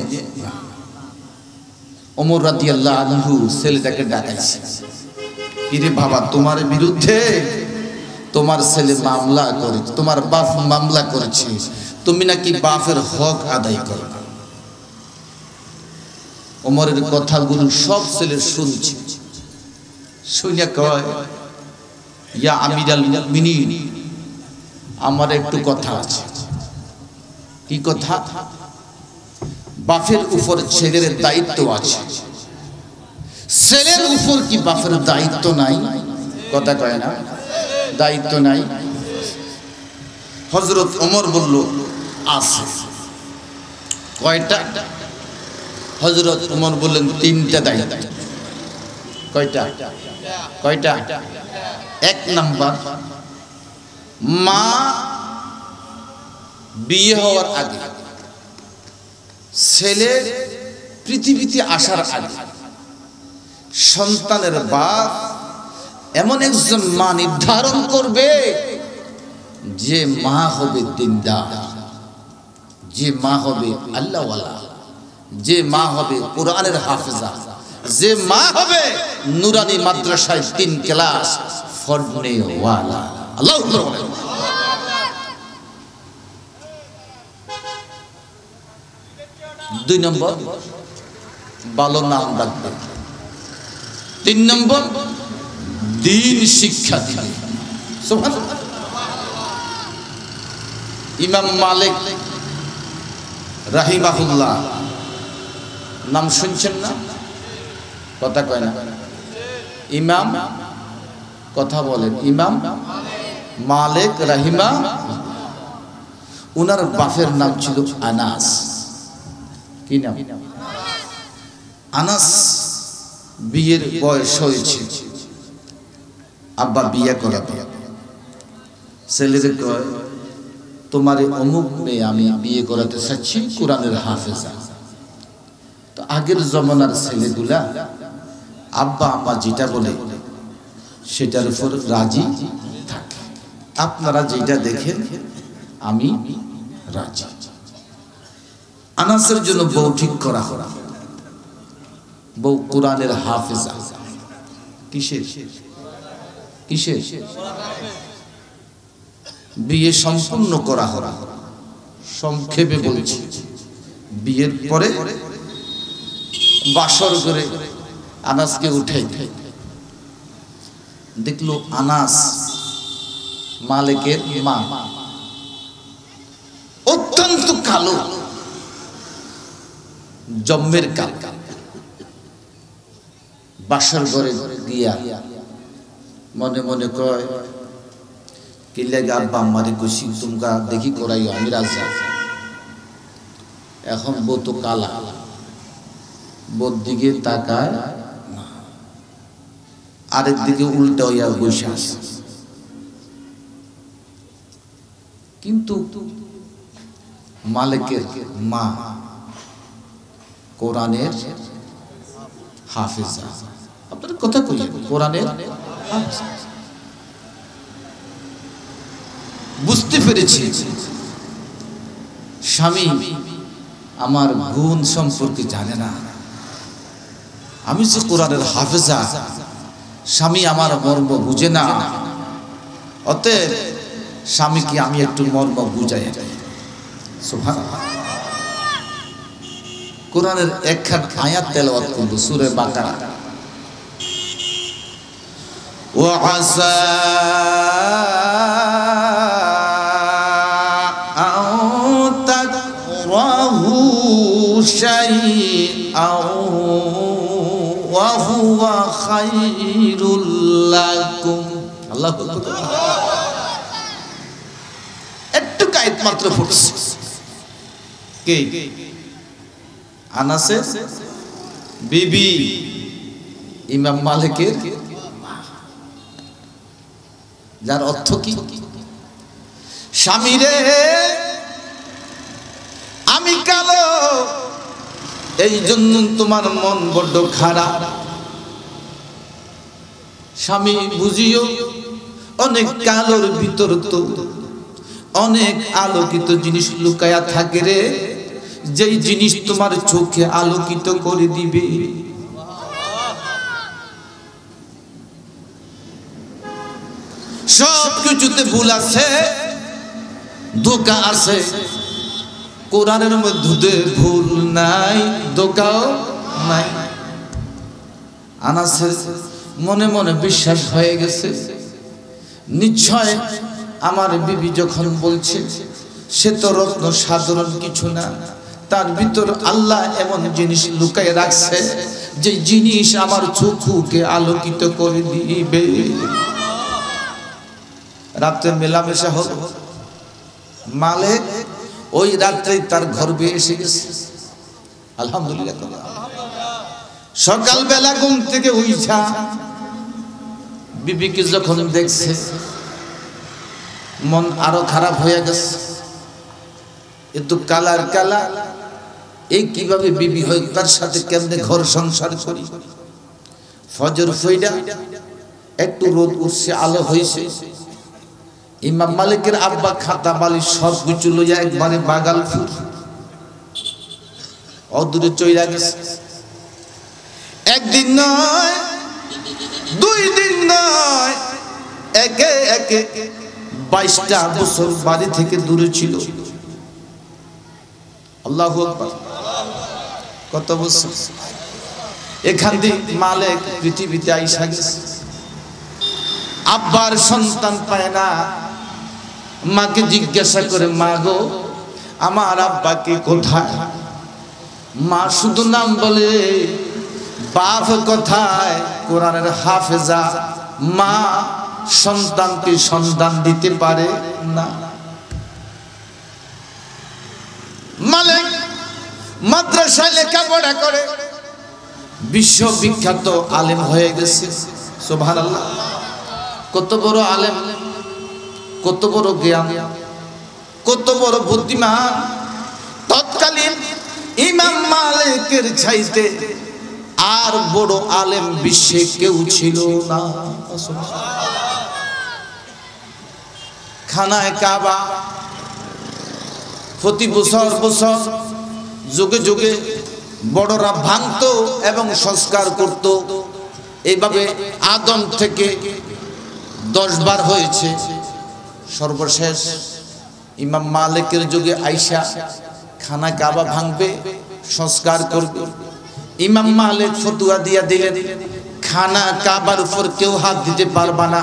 ওমর রাদিয়াল্লাহু আনহু ছেলেটাকে ডাকাইছে, কিরে বাবা তোমার বিরুদ্ধে তোমার ছেলে মামলা করেছে, তোমার বাপ মামলা করেছে, তুমি নাকি বাপের হক আদায় করো না। ওমরের কথাগুলো সব ছেলে শুনছে, শুনে কয় ইয়া আমিরাল মুমিনিন, আমার একটু কথা আছে। কি কথা? বাপের উপর ছেলের দায়িত্ব আছে, ছেলের উপর কি বাপের দায়িত্ব নাই? কথা কয় না, দায়িত্ব নাই। হযরত ওমর বলল আছে। কয়টা? হযরত ওমর বললেন তিনটা দায়িত্ব। কয়টা? কয়টা? এক নাম্বার, মা বিয়ে হওয়ার আগে, ছেলে পৃথিবীতে আসার আগে সন্তানের বাপ এমন একজন মা নির্ধারণ করবে যে মা হবে দিনদার, যে মা হবে আল্লাহওয়ালা, যে মা হবে কোরআনের হাফেজা, যে মা হবে নুরানি মাদ্রাসায় 3 ক্লাস পড়নে ওয়ালা। আল্লাহু আকবার। দুই নম্বর, ভালো নাম রাখবে। 3 নম্বর, দ্বীন শিক্ষা দিবে। সুবহানাল্লাহ। ইমাম মালিক রাহিমাহুল্লাহ নাম শুনছেন না? কথা কয় না, ইমাম, কথা বলেন, ইমাম মালিক রাহিমা। উনার বাপের নাম ছিল আনাস। কি নাম? আনাস। বিয়ের বয়স হয়েছে, আব্বা বিয়ে করাবে। ছেলেদের কয় তোমার অমুক মেয়ে আমি বিয়ে করাতে চাচ্ছি, কোরআনের হাফেজা। তো আগের জমানার ছেলেগুলা আব্বা আম্মা যেটা বলে সেটার উপর রাজি থাকে। আপনারা যেটা দেখেন আমি রাজি। আনাসের জন্য বউ ঠিক করা হলো। বউ কোরআনের হাফেজা। কিসের? কিসের? বিয়ে সম্পূর্ণ করা হলো। সংক্ষেপে বলছি, বিয়ের পরে বাসর করে আনাসকে উঠাই দেখলো আনাস মালিকের মা অত্যন্ত কালো, জম্মের কাল। বাসর ঘরে গিয়া মনে মনে কয় কি লাগে আব্বা আম্মারে কইছি তোমরা দেখি করাইও, আমি রাজা। এখন বউ তো কালা, বোর দিকে তাকায়, আরেক দিকে উল্টা হইয়া বসে আছে। কিন্তু মালিকের মা কোরআনের হাফেজা। আপনার কথা কইলেন কোরআনের হাফেজা। বুঝতে পেরেছি স্বামী আমার গুণ সম্পর্কে জানে না, আমি যে কোরআনের হাফেজা, স্বামী আমার মর্ম বুঝে না। অতএব স্বামীকে আমি একটু মর্ম বুঝাই। সুবহানাল্লাহ। কোরআনের একখান আয়াত তেলাওয়াত করব, সূরা বাকারা। ওয়া আসা আও তাকরাহু শাইআও ওয়া হুয়া খায়রুল লাকুম। আল্লাহু আকবার। একটু কায়দ একমাত্র পড়ছে কে? আনাসের বিবি, ইমাম মালিকের, যার অর্থ কি? স্বামী রে আমি কালো, এই জন্য তোমার মন বড্ড খারাপ। স্বামী বুঝিও অনেক কালোর ভিতর তো অনেক আলোকিত জিনিস লুকায়া থাকে রে, যেই জিনিস তোমার চোখে আলোকিত করে দিবে। সব কিছুতে ভুল আছে, ধোঁকা আছে, কোরআনের মধ্যে ভুল নাই, ধোঁকাও নাই। আনাসের মনে মনে বিশ্বাস হয়ে গেছে, নিশ্চয় আমার বিবি যখন বলছে সে তো রত্ন সাধারণ কিছু না, তার ভিতর আল্লাহ এমন জিনিস লুকায় রাখছে যে জিনিস আমার চোখকে আলোকিত করে দিবে। রাত্রে মেলামেশা হলো, মালিক ওই রাত্রে তার ঘর বেয়ে এসে গেছে। আলহামদুলিল্লাহ। সকালবেলা ঘুম থেকে উঠা বিবিকে যখন দেখছে মন আরো খারাপ হয়ে গেছে, একটু কালার কালা, এই কিভাবে বিবি হয়, তার সাথে কেমনে ঘর সংসার করি। ফজর ফইডা একটু রোদ উঠছে, আলো হয়েছে, ইমাম মালিকের আব্বা খাতা বালিশ সব কিছু লইয়া একবারে বাগালপুর অদূরে চইলা গেছে। একদিন নয়, দুই দিন নয়, একে একে 22টা বছর বাড়ি থেকে দূরে ছিল। আল্লাহু আকবার। কত বছর? এখান দিয়ে মালিক পৃথিবীতে আইসা গেছে। আব্বার সন্তান পায় না, মাকে জিজ্ঞাসা করে, মা গো আমার আব্বাকে কোথায়? মা শুধু নাম বলে, বাপ কোথায়? কোরআনের হাফেজা মা সন্তানকে সন্তান দিতে পারে না। মালিক মাদ্রাসায় লেখাপড়া করে বিশ্ববিখ্যাত আলেম হয়ে গেছে। সুবহানাল্লাহ। কত বড় আলেম, কত বড় জ্ঞান, কত বড় বুদ্ধিমান। তৎকালীন ইমাম মালিকের চাইতে আর বড় আলেম বিশ্বে কেউ ছিল না। খানায় কাবা প্রতি বছর বছর যুগে যুগে বড়রা ভাঙত এবং সংস্কার করত। এইভাবে আদম থেকে 10 বার হয়েছে। সর্বশেষ ইমাম মালিকের যুগে আইসা খানা কাবা ভাঙবে, সংস্কার করবে। ইমাম মালিক ফতোয়া দিয়া দিলেন, খানা কাবার উপর কেউ হাত দিতে পারবা না,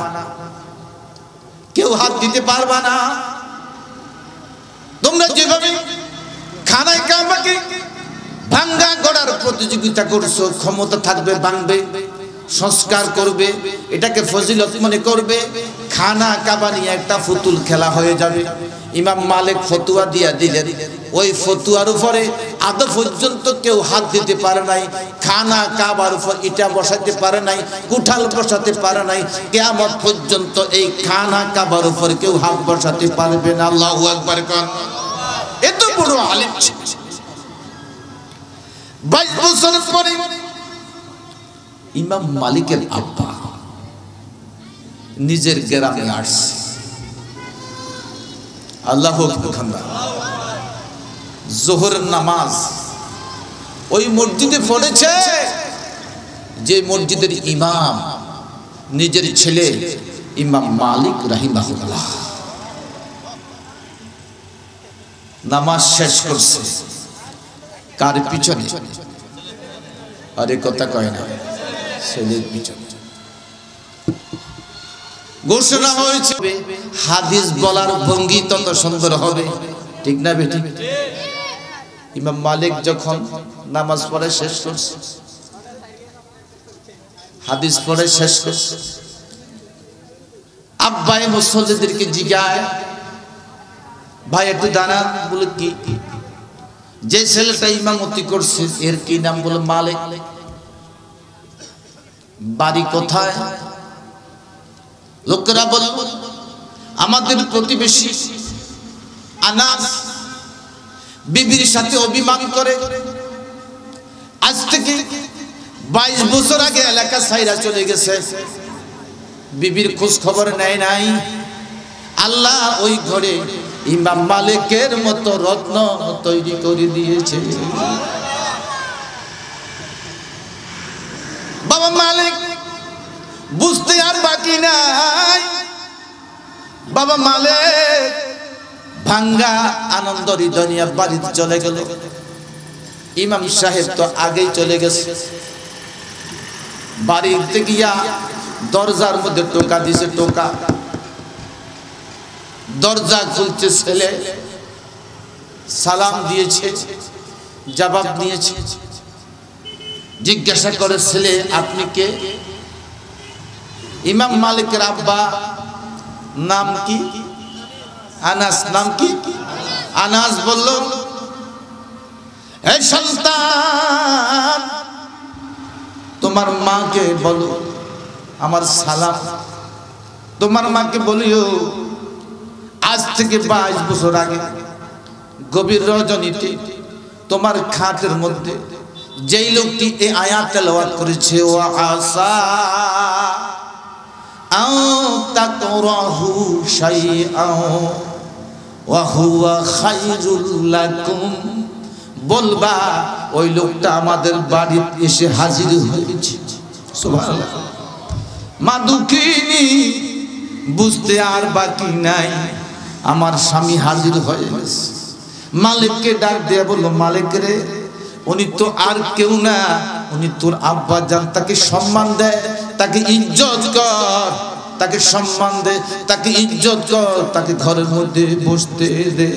কেউ হাত দিতে পারবা না। তোমরা যেভাবে খানায় কাবাকে ভাঙ্গা গড়ার প্রতিযোগিতা করছো, ক্ষমতা থাকবে ভাঙবে, সংস্কার করবে, এটাকে ফজিলত মনে করবে, খানা কাবা নিয়ে একটা ফুতুল খেলা হয়ে যাবে। ইমাম মালিক ফতোয়া দিয়া দিলেন, ওই ফতোয়ার উপরে আদৌ পর্যন্ত কেউ হাত দিতে পারে নাই, খানা কাবার উপর ইটা বসাতে পারে নাই, কুঠাল বসাতে পারে নাই, কিয়ামত পর্যন্ত এই খানা কাবার উপর কেউ হাত বসাতে পারবে না। আল্লাহু আকবার। এত বড় আলেম। 22 বছর পরে ইমাম মালিকের আব্বা নিজের গ্রামে আসছে। আল্লাহু আকবার। যোহর নামাজ ওই মসজিদে পড়েছে যে মসজিদের ইমাম নিজের ছেলে ইমাম মালিক রাহিমাহুল্লাহ। নামাজ শেষ করছে কার পিছনে? আরে কথা কয় না, ছেলের পিছনে। ঘোষণা হয়েছে হাদিস বলার ভঙ্গি তত সুন্দর হবে, ঠিক না বেটি? ইমাম মালিক যখন নামাজ পড়ে শেষ করছে, হাদিস পড়ে শেষ করছে, আব্বাই মুসল্লিদেরকে জিগায়, ভাই একটু দাঁড়ান। বলে কি? যে ছেলেটা ইমামতি করছে এর কি নাম? বলে মালিক। বাড়ি কোথায়? লোকেরা বল আমাদের প্রতিবেশী আনাস বিবির সাথে অভিমান করে। আজ থেকে 22 বছর আগে এলাকা ছাইরা চলে গেছে, বিবির খোঁজ খবর নেয় নাই। আল্লাহ ওই ঘরে ইমাম মালিকের মতো রত্ন তৈরি করে দিয়েছে। বাবা মালিক বুঝতে আর বাকি নাই। বাবা মালিক ভাঙ্গা আনন্দ হৃদয় বাড়িতে চলে গেল। ইমাম সাহেব তো আগেই চলে গেছে। বাড়িতে গিয়া দরজার মধ্যে টোকা দিছে। টোকা দরজা খুলছে ছেলে, সালাম দিয়েছে, জবাব নিয়েছে। জিজ্ঞাসা করে ছেলে আপনি কে? ইমাম মালিকের আব্বা নাম কি? আনাস। নাম কি? আনাস বলল এই সন্তান তোমার মাকে বলো আমার সালাম। তোমার মাকে বলিও আজ থেকে 22 বছর আগে গভীর রজনীতে তোমার খাটের মধ্যে যেই লোকটি এই আয়াত তেলাওয়াত করেছে, ও আসা আও তাকরাহু শাইআন ওয়া হুয়া খায়রুল লাকুম, বলবা ওই লোকটা আমাদের বাড়িতে এসে হাজির হয়েছে। সুবহানাল্লাহ। মা দুঃখিনী, বুঝতে আর বাকি নাই, আমার স্বামী হাজির হয়ে গেছে। মালিককে ডাক দিয়ে বলল মালিক রে, উনি তো আর কেউ না, উনি তোর আব্বা জান। তাকে সম্মান দে, তাকে ইজ্জত কর, তাকে সম্মান দে, তাকে ইজ্জত কর, তাকে ঘরের মধ্যে বসতে দে।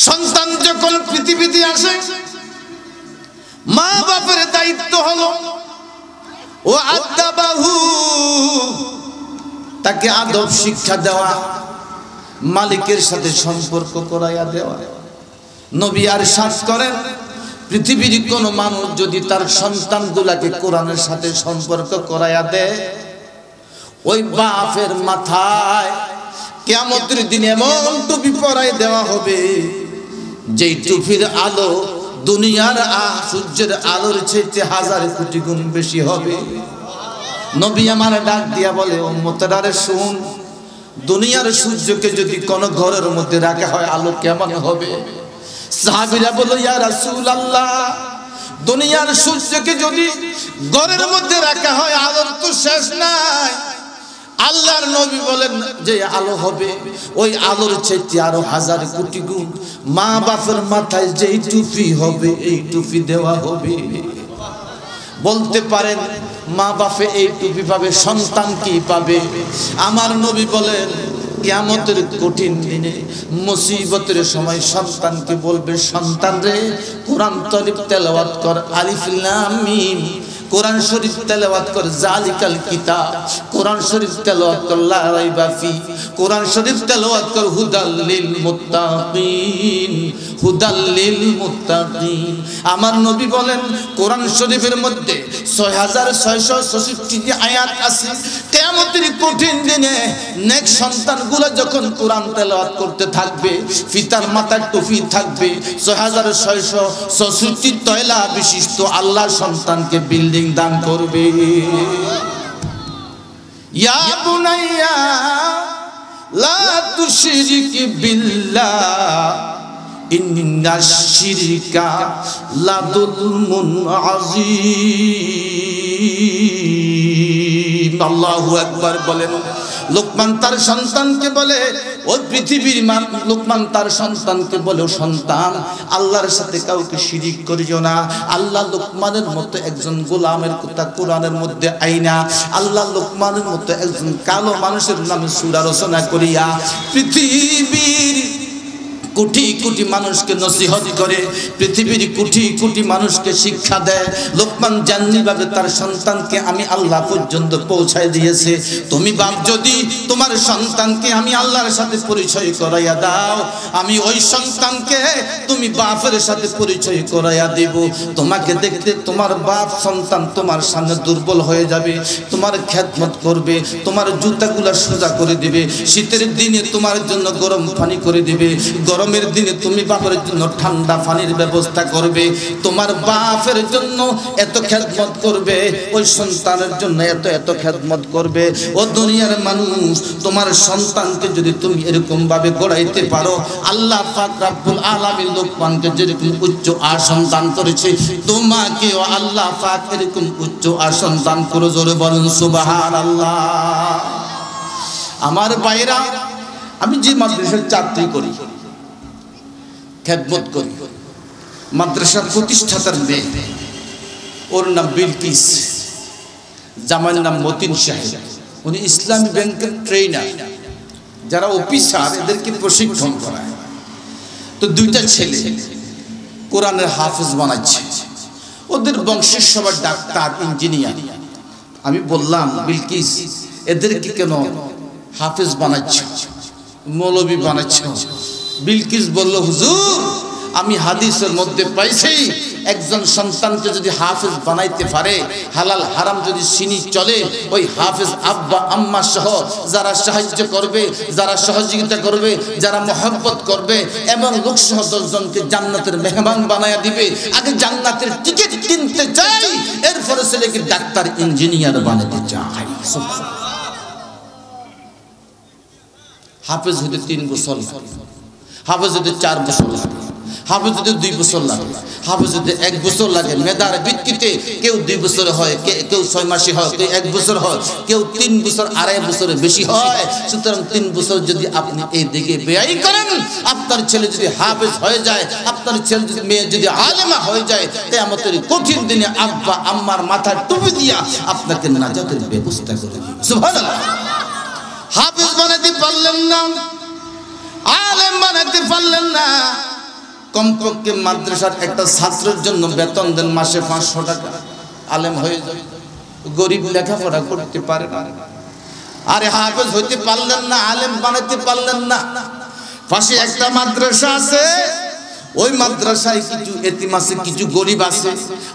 সন্তান যখন পৃথিবীতে আসে মা বাপের দায়িত্ব হলো ও আদাবাহু, তাকে আদব শিক্ষা দেওয়া, মালিকের সাথে সম্পর্ক করাইয়া দেওয়া। নবী আরশাদ করেন পৃথিবীর কোন মানুষ যদি তার সন্তানগুলাকে কোরআনের সাথে সম্পর্ক করাইয়া দেয়, ওই বাপের মাথায় কিয়ামতের দিন এমন টুপি পরাই দেওয়া হবে যেই টুপির আলো দুনিয়ার সূর্যের আলোর চেয়ে 1000 কোটি গুণ বেশি হবে। নবী আমার ডাক দিয়া বলে উম্মতেরা রে শুন, দুনিয়ার সূর্যকে যদি কোন ঘরের মধ্যে রাখা হয় আলো কেমন হবে? সাহাবীরা বলে ইয়া রাসূলুল্লাহ, দুনিয়ার সূর্যকে যদি ঘরের মধ্যে রাখা হয় আলোর তো শেষ নাই। আল্লাহর নবী বলেন যে আলো হবে ওই আলোর চেয়ে আরো 1000 কোটি গুণ মা বাপের মাথায় যেই টুপি হবে এই টুপি দেওয়া হবে। বলতে পারেন মা বাপে এই টুপি পাবে, সন্তান কি পাবে? আমার নবী বলেন কিয়ামতের কঠিন দিনে মুসিবতের সময় সন্তানকে বলবে সন্তান রে কোরআন শরীফ তেলাওয়াত কর, আলিফ লাম মিম। কোরআন শরীফ তেলাওয়াত কর, জালিকাল কিতাব। কোরআন শরীফ তেলাওয়াত কর, লা রাইবা ফি। কোরআন শরীফ তেলাওয়াত কর, হুদাল লিল মুত্তাকিন, হুদাল লিল মুত্তাকিন। আমার নবী বলেন কোরআন শরীফের মধ্যে 6666 আয়াত আছে। কিয়ামতের কঠিন দিনে নেক সন্তানগুলো যখন কোরআন তেলাওয়াত করতে থাকবে, পিতার মাথায় টুপি থাকবে, 6666 তয়লা বিশিষ্ট আল্লাহর সন্তানকে বিল্ডিং দান করবে। ইয়া বুনাইয়া লা তুশরিক বিল্লাহ ইন্নাশ শিরকা লাযুলমুন আযীম। আল্লাহু আকবার বলেন। লোকমান তার সন্তানকে বলে, ওই পৃথিবীর লোকমান তার সন্তানকে বলে, ও সন্তান আল্লাহর সাথে কাউকে শিরিক করিও না। আল্লাহ লোকমানের মতো একজন গোলামের কথা কোরআনের মধ্যে আইনা আল্লাহ লোকমানের মতো একজন কালো মানুষের নামে সূরা রচনা করিয়া পৃথিবীর কোটি কোটি মানুষকে নসিহত করে, পৃথিবীর কোটি কোটি মানুষকে শিক্ষা দেয়। লোকমান জান্নিভাবে তার সন্তানকে আমি আল্লাহ পর্যন্ত পৌঁছায় দিয়েছে। তুমি বাপ যদি তোমার সন্তানকে আমি আল্লাহর সাথে পরিচয় করাইয়া দাও, আমি ওই সন্তানকে তুমি বাপের সাথে পরিচয় করাইয়া দিব। তোমাকে দেখতে তোমার বাপ সন্তান তোমার সামনে দুর্বল হয়ে যাবে, তোমার খেদমত করবে, তোমার জুতাগুলা সোজা করে দিবে, শীতের দিনে তোমার জন্য গরম পানি করে দিবে, গরমের দিনে তুমি বাপের জন্য ঠান্ডা পানির ব্যবস্থা করবে, তোমার বাপের জন্য এত খেদমত করবে, ওই সন্তানের জন্য এত এত খেদমত করবে। ও দুনিয়ার মানুষ, তোমার সন্তানকে যদি তুমি এরকম ভাবে গড়াইতে পারো, আল্লাহ পাক রব্বুল আলামিন লোকমানকে যেরকম উচ্চ আসন দান করেছে, তোমাকেও আল্লাহ পাক এরকম উচ্চ আসন দান করে। জোরে বলুন সুবহানাল্লাহ। আমার ভাইরা, আমি যে মাদ্রাসার চাকরি করি, খেদমত করি, মাদ্রাসার প্রতিষ্ঠাতার মেয়ে, ওর নাম বিলকিস, জামাইয়ের নাম মতিন সাহেব। উনি ইসলামী ব্যাংকের ট্রেনার, যারা অফিসার এদেরকে প্রশিক্ষণ করায়। তো দুইটা ছেলে কোরআনের হাফেজ বানাচ্ছে, ওদের বংশের সবার ডাক্তার, ইঞ্জিনিয়ার। আমি বললাম, বিলকিস এদেরকে কেন হাফেজ বানাচ্ছ, মৌলবী বানাচ্ছ? বিলকিস বলল, হুজুর আমি হাদিসের মধ্যে পাইছি একজন সন্তানকে যদি হাফেজ বানাইতে পারে, হালাল হারাম যদি চিনি চলে, ওই হাফেজ আব্বা আম্মা সহ যারা সাহায্য করবে, যারা সহযোগিতা করবে, যারা মহব্বত করবে, এবং লোক সহ 10 জনকে জান্নাতের মেহমান বানায়া দিবে। আগে জান্নাতের টিকিট কিনতে চাই, এরপরে ছেলেকে ডাক্তার ইঞ্জিনিয়ার বানাতে চাই। হাফেজ হতে 3 বছর লাগে, হাফেজ হতে 4 বছর লাগে, হাফেজ হতে 2 বছর লাগে, হাফেজ হতে 1 বছর লাগে। মেধার ভিত্তিতে কেউ 2 বছর হয়, কেউ 6 মাসে হয়, কেউ 1 বছর হয়, কেউ 3 বছর, 2.5 বছরের বেশি হয়। সুতরাং 3 বছর যদি আপনি এই দিকে ব্যয় করেন, আপনার ছেলে যদি হাফেজ হয়ে যায়, আপনার ছেলে যদি মেয়ে যদি আলেমা হয়ে যায়, কিয়ামতের কঠিন দিনে আব্বা আম্মার মাথায় টুপি দিয়া আপনাকে নাজাতের ব্যবস্থা করে দিবে। সুবহানাল্লাহ। হাফেজ বানাতে পারলেন না, আলেম বানাতে পারলেন না, কমপক্ষে মাদ্রাসার একটা ছাত্রের জন্য বেতন দেন মাসে 500 টাকা, আলেম হয়ে যায়। গরিব লেখাপড়া করতে পারে না। আরে হাফেজ হইতে পারলেন না, আলেম বানাতে পারলেন না, পাশে একটা মাদ্রাসা আছে, ওই মাদ্রাসায় কিছু এতিম আছে, কিছু গরিব আছে।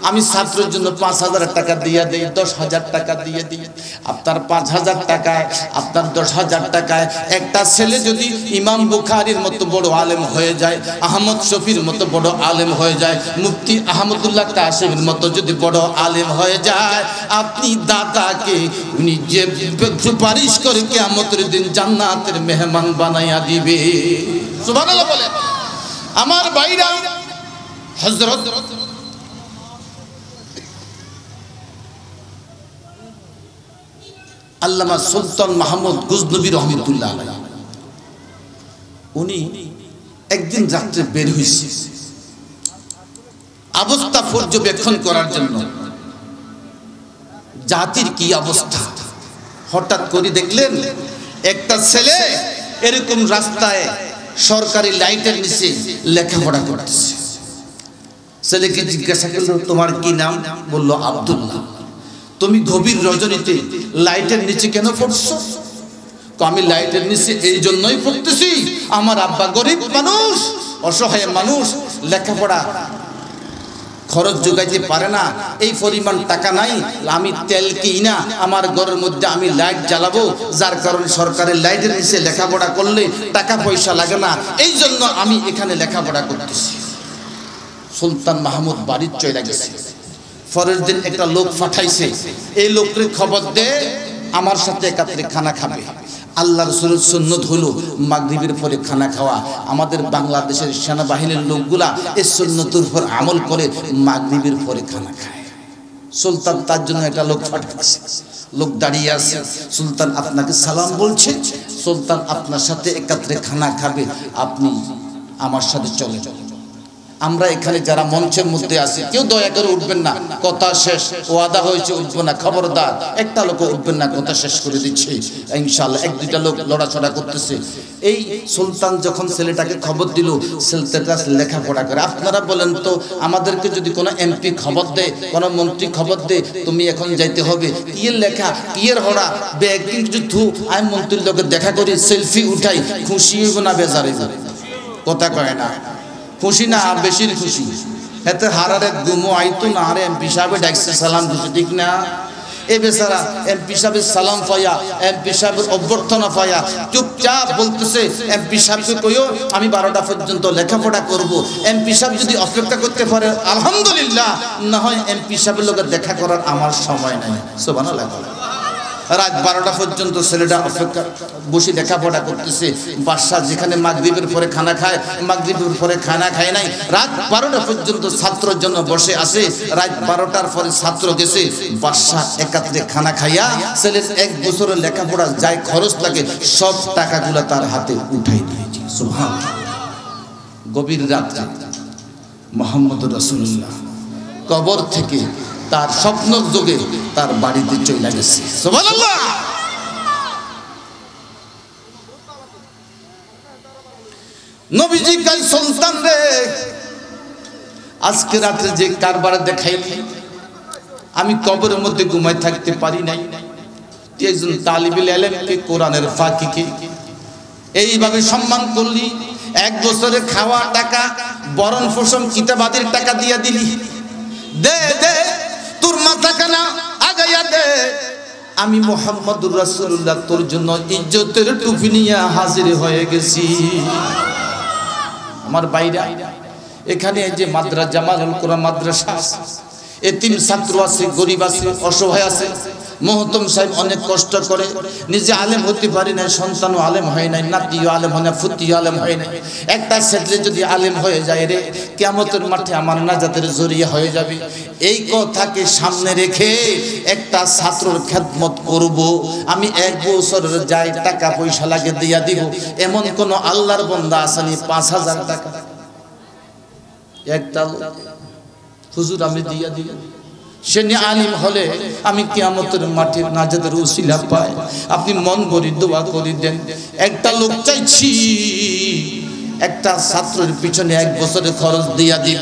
আমি ছাত্রের জন্য 5000 টাকা দিয়ে দেই, 10,000 টাকা দিয়ে দিই। আপনার 5000 টাকায়, আপনার 10,000 টাকায় একটা ছেলে যদি ইমাম বুখারীর মতো বড় আলেম হয়ে যায়, আহমদ শফির মতো বড় আলেম হয়ে যায়, মুফতি আহমদুল্লাহ কাসেমের মতো যদি বড় আলেম হয়ে যায়, আপনি দাদাকে উনি যে সুপারিশ করে কিয়ামতের দিন জান্নাতের মেহমান বানাইয়া দিবে। সুবহানাল্লাহ বলে। আমার ভাইরা, হযরত আল্লামা সুলতান মাহমুদ গজনবী রহমাতুল্লাহ আলাইহি, উনি একদিন রাত্রে বের হইছে অবস্থা পর্যবেক্ষণ করার জন্য, জাতির কি অবস্থা। হঠাৎ করে দেখলেন একটা ছেলে এরকম রাস্তায় সরকারি লাইটের নিচে লেখাপড়া করতেছে। ছেলেকে জিজ্ঞাসা করলো, তোমার কি নাম? বলল, আব্দুল্লাহ। তুমি গভীর রজনীতে লাইটের নিচে কেন পড়ছো? আমি লাইটের নিচে এই জন্যই পড়তেছি, আমার আব্বা গরিব মানুষ, অসহায় মানুষ, লেখাপড়া খরচ যোগাইতে পারে না, এই পরিমাণ টাকা নাই, আমি তেল কিনি না, আমার ঘরের মধ্যে আমি লাইট জ্বালাবো, যার কারণে সরকারের লাইটের নিচে লেখাপড়া করলে টাকা পয়সা লাগে না, এই জন্য আমি এখানে লেখাপড়া করতেছি। সুলতান মাহমুদ বাড়ির চলে গেছে। পরের দিন একটা লোক পাঠাইছে, এই লোকের খবর দে আমার সাথে একাত্রে খানা খাবে। আল্লাহ রাসূলের সুন্নত হলো মাগরিবের পরে খানা খাওয়া। আমাদের বাংলাদেশের সেনাবাহিনীর লোকগুলা এই সুন্নতের উপর আমল করে মাগরিবের পরে খানা খায়। সুলতান তার জন্য একটা লোক পাঠাইছে। লোক দাঁড়িয়ে আছে, সুলতান আপনাকে সালাম বলছে, সুলতান আপনার সাথে একাত্রে খানা খাবে, আপনি আমার সাথে চলে যান। আমরা এখানে যারা মঞ্চের মধ্যে আছি কেউ দয়া করে উঠবেন না, কথা শেষ, ওয়াদা হয়েছে উঠবো না, খবরদার একটা লোক উঠবেন না, কথা শেষ করে দিচ্ছে ইনশাআল্লাহ। এক দুইটা লোক লড়াছড়া করতেছে। এই সুলতান যখন ছেলেটাকে খবর দিল, ছেলেটা লেখাপড়া করে। আপনারা বলেন তো, আমাদেরকে যদি কোনো এমপি খবর দেয়, কোনো মন্ত্রী খবর দেয়, তুমি এখন যাইতে হবে, কিয়ের লেখা কিয়ের হড়া ব্যাগ কিছু থু, আমি মন্ত্রীর লোকের দেখা করি, সেলফি উঠাই, খুশি হইব না বেজারে? কথা কয় না, খুশি না আর বেশির খুশি। এতে হারারে গুমো আইতো না, আরে এমপি সাহেব ডাকছে, সালাম দিচ্ছে, ঠিক না? এ বেচারা এমপি সাহেবের সালাম পাইয়া, এমপি সাহেবের অভ্যর্থনা পাইয়া চুপচাপ বলতেছে, এমপি সাহেবকে কইও আমি 12টা পর্যন্ত লেখাপড়া করব। এমপি সাহেব যদি অপেক্ষা করতে পারে আলহামদুলিল্লাহ, না হয় এমপি সাহেবের লোকের দেখা করার আমার সময় নাই। সুবহানাল্লাহ। রাত 12টা পর্যন্ত ছেলেটা অপেক্ষা বসে লেখাপড়া করতেছে। বাদশাহ যেখানে মাগরিবের পরে খানা খায়, মাগরিবের পরে খানা খায় নাই, রাত 12টা পর্যন্ত ছাত্রের জন্য বসে আছে। রাত 12টার পরে ছাত্র গেছে, বাদশাহ একাত্রে খানা খাইয়া ছেলের 1 বছরের লেখাপড়া যাই খরচ লাগে সব টাকাগুলো তার হাতে উঠাই দিয়েছে। সুবহানাল্লাহ। গভীর রাতে মুহাম্মদুর রাসূলুল্লাহ কবর থেকে তার স্বপ্ন যোগে তার বাড়িতে চলে গেছে। সুবহানাল্লাহ। নবীজি কই, সুলতান রে, আজকে রাতে যে কারবার দেখাইলি, আমি কবরের মধ্যে ঘুমাই থাকতে পারি নাই। তুই একজন তালিবুল ইলমকে, কোরআনের ফাকিকে এইভাবে সম্মান করলি, 1 বছরের খাওয়া টাকা, বরণ পোষণ কিতাবাদের টাকা দিয়া দিলি, দে দে তোর মাথা কানা আগাইয়া দে। আমি মুহাম্মদুর রাসূলুল্লাহ তোর জন্য ইজ্জতের টুপি নিয়ে হাজির হয়ে গেছি। আমার বাইরা এখানে যে মাদ্রাসা, জামালুল কোরআন মাদ্রাসা, এতিম ছাত্র আছে, গরিব আছে, অসহায় আছে। মোহতম সাহেব অনেক কষ্ট করে, নিজে আলেম হতে পারি না, সন্তানও আলেম হয় নাই, নাতিও আলেম হয় না, ফুতিও আলেম হয় নাই। একটা ছেলে যদি আলেম হয়ে যায় রে, কিয়ামতের মাঠে আমার নাজাতের জরিয়া হয়ে যাবে। এই কথাকে সামনে রেখে একটা ছাত্রর খেদমত করব, আমি 1 বছরের যাই টাকা পয়সা লাগে দিয়া দিব, এমন কোন আল্লাহর বান্দা আসেনি 5000 টাকা একটা হুজুর আমি দিয়া দিব, সে আলিম হলে আমি কিয়ামতের মাঠে নাজাতের উসিলা পাই। আপনি মন ভরে দোয়া করে দেন। একটা লোক চাইছি, একটা ছাত্রের পিছনে 1 বছরের খরচ দিয়া দিব,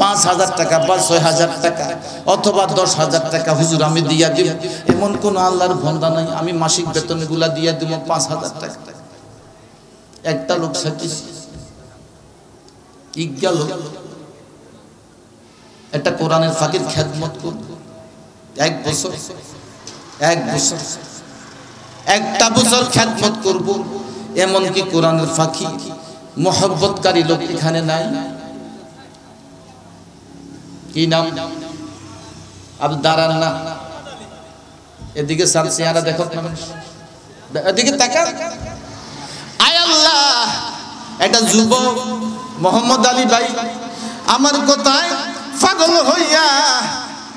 5000 টাকা বা 6000 টাকা অথবা 10000 টাকা হুজুর আমি দিয়া দিব, এমন কোন আল্লাহর বান্দা নাই। আমি মাসিক বেতনগুলা দিয়া দিব 5000 টাকা। একটা লোক চাইছি, কি গেল, একটা কোরআনের ফাকির খেদমত করব 1 বছর, 1 বছর, একটা বছর খেদমত করব। এমন কি কোরআনের ফাকি মোহব্বতকারী লোক এখানে নাই? কি নাম? আব দাঁড়ান না, এদিকে চেহারা দেখো, এদিকে তাকা। আয় আল্লাহ, একটা যুবক মোহাম্মদ আলী ভাই আমার কথায় পাগল হইয়া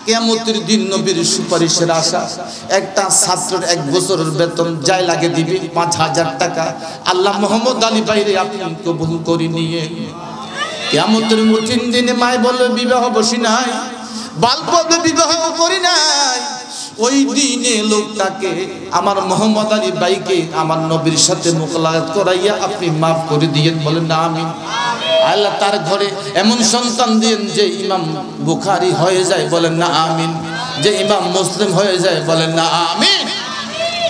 কিয়ামতের দিন নবীর সুপারিশের আশা, একটা ছাত্রের 1 বছরের বেতন যাই লাগে দিবি 5000 টাকা। আল্লাহ মোহাম্মদ আলী ভাইরে আপনি কবুল করে নিয়ে কিয়ামতের কঠিন দিনে মায় বলে বিবাহ বসি নাই, বালপদে বিবাহ করি নাই, ওই দিনে লোকটাকে আমার মোহাম্মদ আলী ভাইকে আমার নবীর সাথে মোকালাত করাইয়া আপনি মাফ করে দিয়েন। বলেন না আমিন। আল্লাহ তার ঘরে এমন সন্তান দিন যে ইমাম বুখারী হয়ে যায়, বলেন না আমিন। যে ইমাম মুসলিম হয়ে যায়, বলেন না আমিন।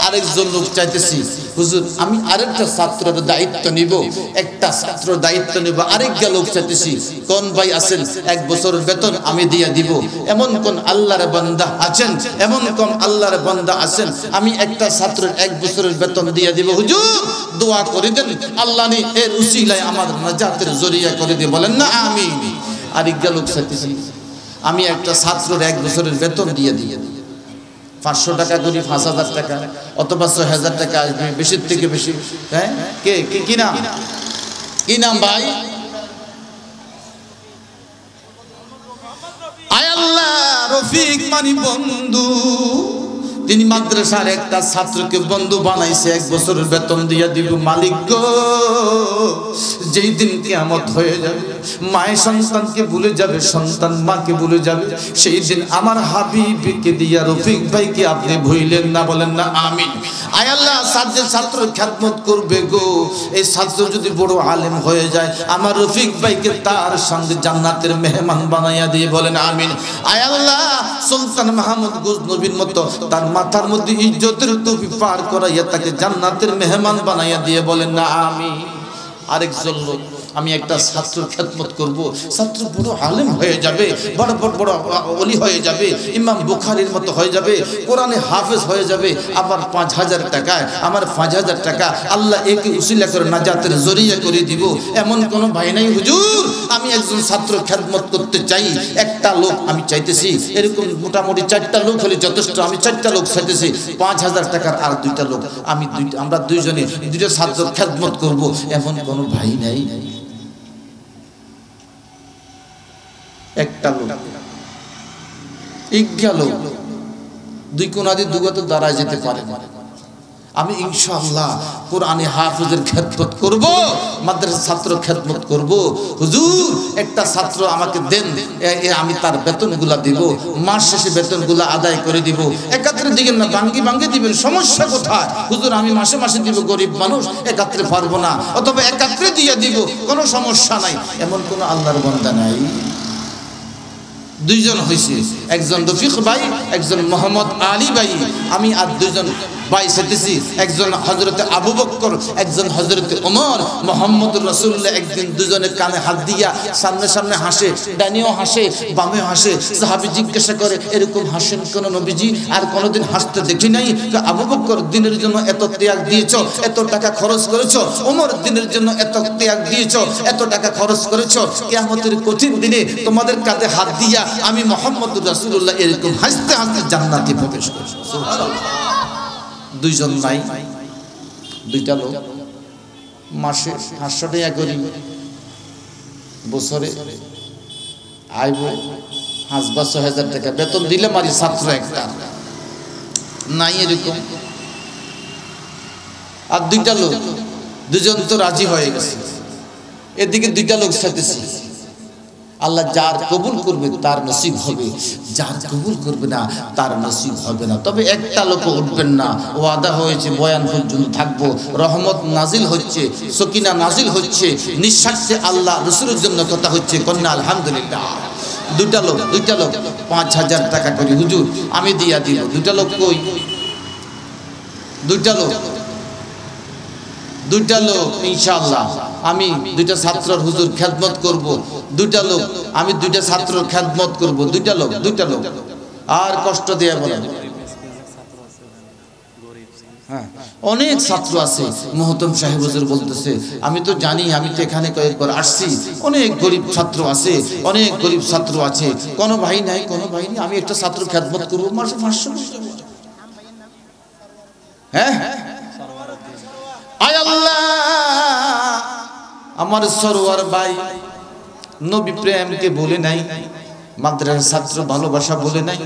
আরেকজন লোক চাইতেছি, হুজুর আমি আরেকটা ছাত্রের দায়িত্ব নিব, একটা ছাত্রের দায়িত্ব নিব। আরেকটা লোক চাইতেছি, কোন ভাই আছেন 1 বছরের বেতন আমি দিয়ে দিব? এমন কোন আল্লাহর বান্দা আছেন? এমন কোন আল্লাহর বান্দা আছেন আমি একটা ছাত্রের 1 বছরের বেতন দিয়ে দিব? হুজুর দোয়া করে দেন, আল্লাহ নি এর উসিলায় আমার নাজাতের জরিয়া করে দিয়ে, বলেন না আমিন। আরেকটা লোক চাইতেছি, আমি একটা ছাত্রের 1 বছরের বেতন দিয়ে দিয়ে 500 টাকা করি, 5000 টাকা অথবা 6000 টাকা আসবে, বেশির থেকে বেশি। হ্যাঁ, কে কি নাম? কি নাম ভাই? আয় আল্লাহ, রফিক মানি বন্ধু, তিনি মাদ্রাসার একটা ছাত্রকে বন্ধু বানাইছে, 1 বছরের বেতন দিয়া দিব। মালিক গো, যেই দিন কিয়ামত হয়ে যাবে, মায়ের সন্তানকে ভুলে যাবে, সন্তান মাকে ভুলে যাবে, সেই দিন আমার হাবিবকে দিয়া রফিক ভাইকে আপনি ভুইলেন না, বলেন না আমিন। আয় আল্লাহ, ছাত্র খেদমত করবে গো, এই ছাত্র যদি বড় আলেম হয়ে যায়, আমার রফিক ভাইকে তার সঙ্গে জান্নাতের মেহমান বানাইয়া দিয়ে, বলেন আমিন। আয় আল্লাহ, সুলতান মাহমুদ গজনবীর মতো তার মাথার মধ্যে ইজ্জতের টুপি পার করাইয়া তাকে জান্নাতের মেহমান বানাইয়া দিয়ে, বলেন না আমিন। আরেকজন লোক, আমি একটা ছাত্র খেদমত করব, ছাত্র বড় আলেম হয়ে যাবে, বড় বড় বড় ওলি হয়ে যাবে, ইমাম বুখারীর মতো হয়ে যাবে, কোরআনে হাফেজ হয়ে যাবে, আবার 5000 টাকায় আমার 5000 টাকা আল্লাহ একে উসিলা করে নাজাতের জরিয়া করে দিব, এমন কোন ভাই নাই হুজুর। আমি একজন ছাত্র খেদমত করতে চাই, একটা লোক আমি চাইতেছি, এরকম মোটামুটি 4টা লোক হলে যথেষ্ট, আমি 4টা লোক চাইতেছি, 5000 টাকার আর 2টা লোক, আমরা দুইজনে 2টা ছাত্র খেদমত করব, এমন কোন ভাই নাই। একটা লোক ইজ্ঞা লোক 2 কোনাদি দুগত দাঁড়ায় যেতে পারে না। আমি ইনশাআল্লাহ কোরআনে হাফেজের খেদমত করব, মাদ্রাসা ছাত্র খেদমত করব। হুজুর একটা ছাত্র আমাকে দেন, আমি তার বেতনগুলা দিব, মাস শেষে বেতনগুলা আদায় করে দিব। একাত্রে দিবেন না, ভাঙ্গি দিবেন, সমস্যা কোথায়? হুজুর আমি মাসে মাসে দিব, গরিব মানুষ, একাত্রে পারবো না, অথবা একাত্রে দিয়ে দিব, কোনো সমস্যা নাই, এমন কোনো আল্লাহর বান্দা নাই। 2 জন হয়েছে, একজন রফিক ভাই, একজন মোহাম্মদ আলী ভাই। আমি আর 2 জন ভাই সেটেছি, একজন হযরতে আবু বকর, একজন হযরতে ওমর। মুহাম্মদুর রাসূলুল্লাহ একদিন 2 জনের কানে হাত দিয়া সামনে সামনে হাসে, ডানিও হাসে, বামেও হাসে। সাহাবী জিজ্ঞাসা করে, এরকম হাসেন কেন নবীজি? আর কোনোদিন হাসতে দেখি নাই। আবু বকর, দিনের জন্য এত ত্যাগ দিয়েছো, এত টাকা খরচ করেছো। ওমর, দিনের জন্য এত ত্যাগ দিয়েছো, এত টাকা খরচ করেছো। কিয়ামতের কঠিন দিনে তোমাদের কাঁধে হাত দিয়া আমি মুহাম্মদুর রাসূলুল্লাহ এরকম হাসতে হাসতে জান্নাতে প্রবেশ করব। সুবহানাল্লাহ। 2 জন নাই, 2টা লোক, মাসে 500 টাকা করি, বছরে আইব 5,000 টাকা বেতন দিলে মারি ছাত্র একটা নাই এরকম। আর 2টা লোক, 2 জন তো রাজি হয়ে গেছে, এদিকে 2টা লোক চাইতেছি। আল্লাহ যার কবুল করবে তার নসিব হবে, যার কবুল করবে না তার নসিব হবে না। তবে একটা লোক উঠবেন না, ওয়াদা হয়েছে বয়ান পর্যন্ত থাকবো, রহমত নাজিল হচ্ছে, সকিনা নাজিল হচ্ছে, নিঃস্বার্থে আল্লাহ রাসূলের জন্য কথা হচ্ছে, কন্যা আলহামদুলিল্লাহ। 2টা লোক 5000 টাকা করে হুজুর আমি দিয়া দিব। 2টা লোক কই? 2টা লোক ইনশাআল্লাহ আমি 2টা ছাত্রর হুজুর খেদমত করব। 2টা লোক, আমি 2টা ছাত্রর খেদমত করব। 2টা লোক আর কষ্ট দিয়ে বলেন। হ্যাঁ, অনেক ছাত্র আছে। মুহতারাম সাহেব হুজুর বলতেছে, আমি তো জানি, আমি তো এখানে কয়েকবার আসছি, অনেক গরিব ছাত্র আছে, অনেক গরিব ছাত্র আছে, কোনো ভাই নাই, আমি একটা ছাত্র খেদমত করব, মাসে 500 হ্যাঁ। আয় আল্লাহ, আমার সরোয়ার ভাই নবী প্রেমকে বলে নাই, মাদ্রাসার ছাত্র ভালোবাসা বলে নাই।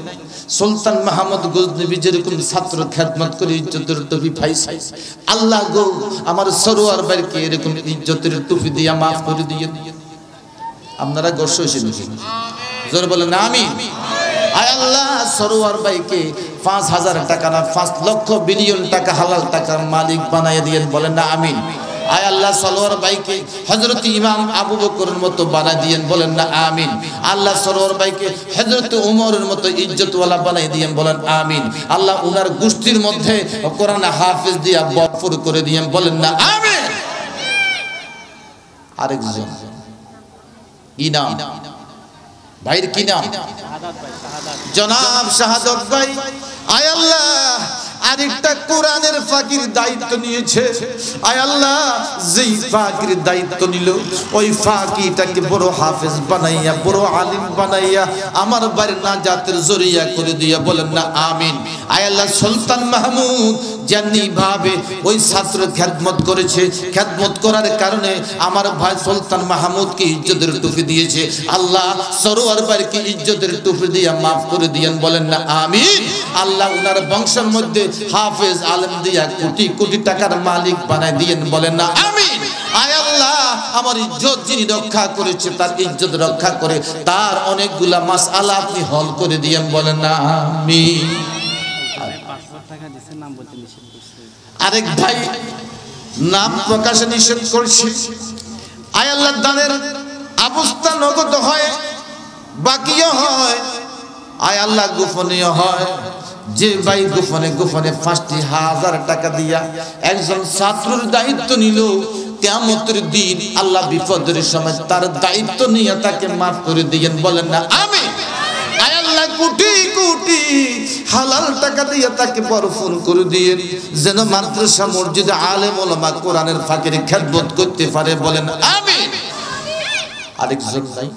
সুলতান মাহমুদ গজনবী যেরকম ছাত্র খেদমত করে ইজ্জতের টুপি পাইছে, আল্লাহ গো আমার সরোয়ার ভাইকে এরকম ইজ্জতের টুপি দিয়া মাফ করে দিয়ে। আপনারা গোসল হয়েছেন, জোরে বলেন আমিন। আয় আল্লাহ, সরোয়ার ভাইকে 5000 টাকা না 5 লক্ষ বিলিয়ন টাকা হালাল টাকার মালিক বানাইয়া দিয়েন, বলেন না আমিন। আয় আল্লাহ, সরোয়ার ভাইকে হযরত ইমাম আবু বকরের মতো বানাই দিয়েন, বলেন না আমিন। আল্লাহ সরোয়ার ভাইকে হযরত ওমরের মতো ইজ্জতওয়ালা বানাই দিয়েন, বলেন আমিন। আল্লাহ উনার গোষ্ঠীর মধ্যে কোরআন হাফেজ দিয়া ভরপুর করে দিয়েন, বলেন না আমিন। আরেকজন কি নাম ভাইয়ের? কি নাম? জনাব শাহাদাত ভাই। আয় আল্লাহ, আরেকটা কোরআনের ফাকির দায়িত্ব নিয়েছে। আয় আল্লাহ, যেই ফাকির দায়িত্ব নিল, ওই ফাকিটাকে বড় হাফেজ বানাইয়া, বড় আলিম বানাইয়া আমার বাড়ির নাজাতের জরিয়া করে দিয়া, বলেন না আমিন। আয় আল্লাহ সুলতান মাহমুদ যেমনি ভাবে ওই ছাত্র খেদমত করেছে, খেদমত করার কারণে আমার ভাই সুলতান মাহমুদকে ইজ্জতের টুপি দিয়েছে, আল্লাহ সরোয়ার ভাইকে ইজ্জতের টুপি দিয়ে মাফ করে দিয়েন, বলেন না আমিন। আল্লাহ উনার বংশের মধ্যে হাফেজ আলেম দিয়া কোটি কোটি টাকার মালিক বানায় দিয়েন, বলেন না আমিন। আয় আল্লাহ আমার ইজ্জত যিনি রক্ষা করেছে তার ইজ্জত রক্ষা করে তার অনেকগুলা মাসআলা আপনি হল করে দিয়েন, বলেন না আমিন। আরেক ভাই নাম প্রকাশে নিষেধ করছে, আয় আল্লাহ দানের অবস্থা নগদ হয়, বাকিও হয়, আয় আল্লাহ গোপনীয় হয়। যে ভাই গোপনে গোপনে ৫,০০০ টাকা দিয়া একজন ছাত্রের দায়িত্ব নিল, কিয়ামতের দিন আল্লাহ বিপদের সময় তার দায়িত্ব নিয়ে তাকে মাফ করে দিয়েন, বলেন না আমিন। আয় আল্লাহ কোটি কোটি হালাল টাকা দিয়ে তাকে বরফন করে দিয়েন, যেন মাদ্রাসা মসজিদে আলেম ওলামা কোরআনের ফাঁকির খেদমত করতে পারে, বলেন আমিন। আরেকজন নাই,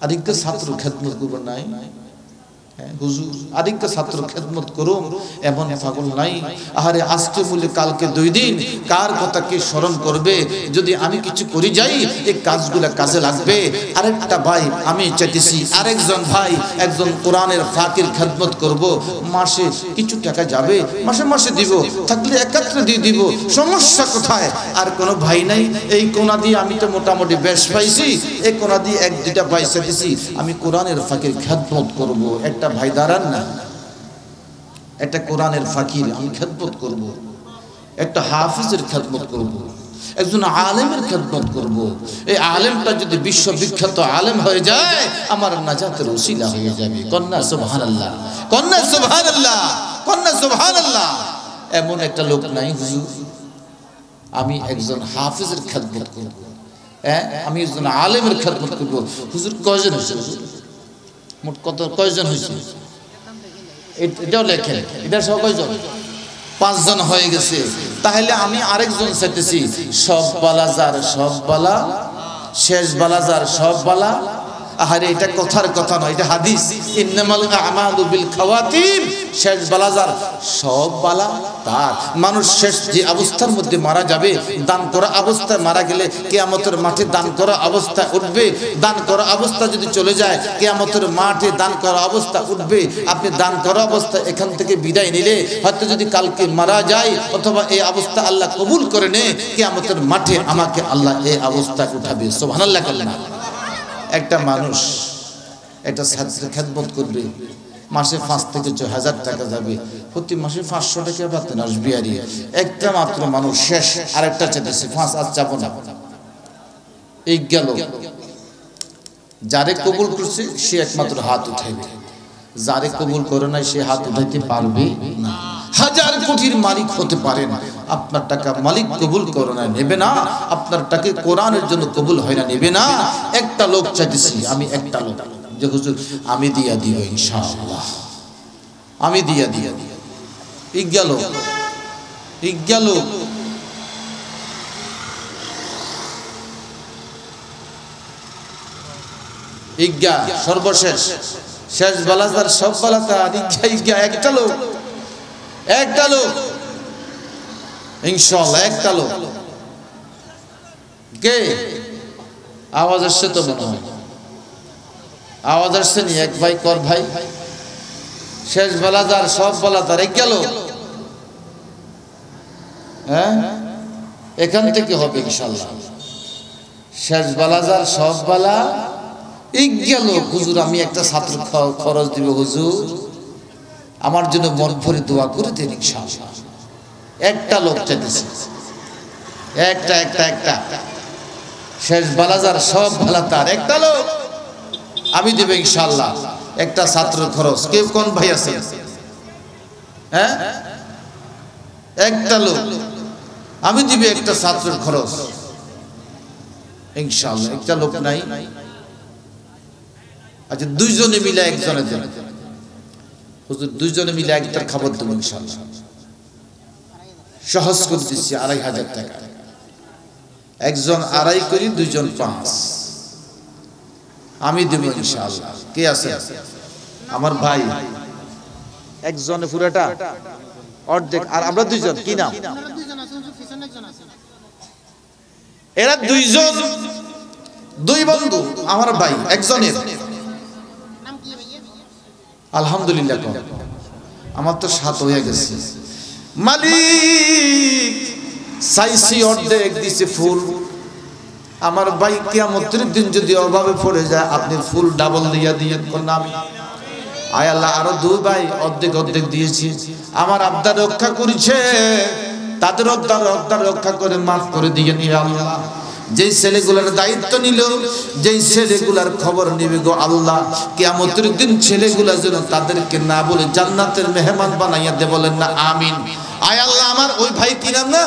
আরেকটা ছাত্র খেদমত করবে নাই, হুজুর আরেকটা ছাত্র খেদমত করুন এমন পাগল নাই। আহারে আজকে বলে কালকে 2 দিন কার কথা কে স্মরণ করবে, যদি আমি কিছু করি যাই এই কাজগুলা কাজে লাগবে। আরেকটা ভাই আমি চাইতেছি আরেকজন ভাই একজন কোরআনের ফাকির খেদমত করব, মাসে কিছু টাকা যাবে, মাসে মাসে দিব, থাকলে একত্রে দিয়ে দিব, সমস্যা কোথায়? আর কোনো ভাই নাই, এই কোনা দিয়ে আমি তো মোটামুটি বেশ পাইছি, এই কোনা দিয়ে 1-2টা ভাই চাইতেছি আমি কোরআনের ফাকির খেদমত করব। একটা ভাই দাঁড়ান না, একটা কোরআনের ফাকির আমি খেদমত করব, একটা হাফিজের খেদমত করব, একজন আলেমের খেদমত করব। এই আলেমটা যদি বিশ্ববিখ্যাত আলেম হয়ে যায় আমার নাজাতের ওসিলা হয়ে যাবে। কন্যা সুবহানাল্লাহ, কন্যা সুবহানাল্লাহ, কন্যা সুবহানাল্লাহ। এমন একটা লোক নাই হুজুর আমি একজন হাফিজের খেদমত করব, আমি একজন আলেমের খেদমত করব। হুজুর কয়জন হয়েছে? মোট কয়জন হয়েছে? এটাও লেখেন, এটা সব কয়জন? 5 জন হয়ে গেছে। তাহলে আমি আরেকজন চাইতেছি, সব বালা যার সব বালা, শেষ বালা যার সব বালা। আহারে এটা কথার কথা নয়, এটা হাদিস। ইন্নামাল আমালু বিল খাওয়াতিম, শেষ বালা যার সব বালা তার। মানুষ শেষ যে অবস্থার মধ্যে মারা যাবে, দান করা অবস্থায় মারা গেলে কিয়ামতের মাঠে দান করা অবস্থায় উঠবে। দান করা অবস্থা যদি চলে যায় কিয়ামতের মাঠে দান করা অবস্থা উঠবে। আপনি দান করা অবস্থা এখান থেকে বিদায় নিলে হয়তো যদি কালকে মারা যায় অথবা এই অবস্থা আল্লাহ কবুল করে নেয়, কিয়ামতের মাঠে আমাকে আল্লাহ এই অবস্থায় উঠাবে। সুবহানাল্লাহ। একটা মানুষ একটা ছাত্রের খেদমত করবে, মাসে 5 থেকে 6,000 টাকা যাবে, প্রতি মাসে 500 টাকা বেতন আসবে। আর একটা মাত্র মানুষ শেষ, আরেকটা চাইতেছে 5 আর যাব না। এই গেল, যারে কবুল করছে সে একমাত্র হাত উঠাইবে, যারে কবুল করে নাই সে হাত উঠাইতে পারবে না। 1000 কোটির মালিক হতে পারেন, আপনার টাকা মালিক কবুল করে না, নেবে না। আপনার টাকা কোরআনের জন্য কবুল হয় না, নেবে না। একটা লোক চাইতেছি আমি, একটা লোক যে হুজুর আমি দিয়া দিব ইনশাআল্লাহ, আমি দিয়া দিব। গেল গেল, সর্বশেষ শেষ বালাজার সব বালাতা একটা লোক, একটা লোক ইনশাআল্লাহ, একটা লোক। কে? আওয়াজ আসছে তো মনে হয়, আওয়াজ আসছে নি? এক ভাই কর ভাই, শেষ বালাজার সব বালাতার এক গেল। হ্যাঁ, এখান থেকে হবে ইনশাআল্লাহ। শেষ বালাজার সব বালা এই গেল। হুজুর আমি একটা ছাত্র খরচ দিব, হুজুর আমার জন্য মন ভরে দোয়া করে দেন ইনশাআল্লাহ। একটা লোক চাইতেছে, একটা একটা একটা শেষ বালাজার সব ভালা তার একটা লোক আমি দেব ইনশাআল্লাহ। একটা ছাত্র খরচ। কেউ কোন ভাই আছে? হ্যাঁ, একটা লোক আমি দিব একটা ছাত্রের খরচ ইনশাআল্লাহ। একটা লোক নাই? আচ্ছা, 2 জনে মিলে একজনে দেন হুজুর, 2 জনে মিলে একটা খাবার দেব ইনশাআল্লাহ। সহজ করে দিচ্ছি 2,500 টাকা। একজন 2.5 করি, 2 জন 5, আমি দেব ইনশাআল্লাহ। কে আছে? আমার ভাই একজনে পুরাটা অর্ধেক, আর আমরা দুইজন। কি নাম? এরা দুইজন, দুই বন্ধু, আমার ভাই একজনের। আলহামদুলিল্লাহ, আমার তো 7 হয়ে গেছে। মালিক চাইছি অর্ধেক, দিছে ফুল। আমার ভাই কিয়ামতের দিন যদি অভাবে পড়ে যায়, আপনি ফুল ডাবল দিয়া দিয়েন কোন আমি। আয় আল্লাহ, আরো 2 ভাই অর্ধেক অর্ধেক দিয়েছি। আমার আবদার রক্ষা করেছে, তাদের আবদার রক্ষা করে মাফ করে দিয়েন ইয়া আল্লাহ। যেই ছেলেগুলোর দায়িত্ব নিল, যেই ছেলেগুলার খবর নিবে গো আল্লাহ, কিয়ামতের দিন ছেলেগুলা যেন তাদেরকে না বলে জান্নাতের মেহমান বানাইয়া দে, বলেন না আমিন। আয় আল্লাহ, আমার ওই ভাই কি নাম না,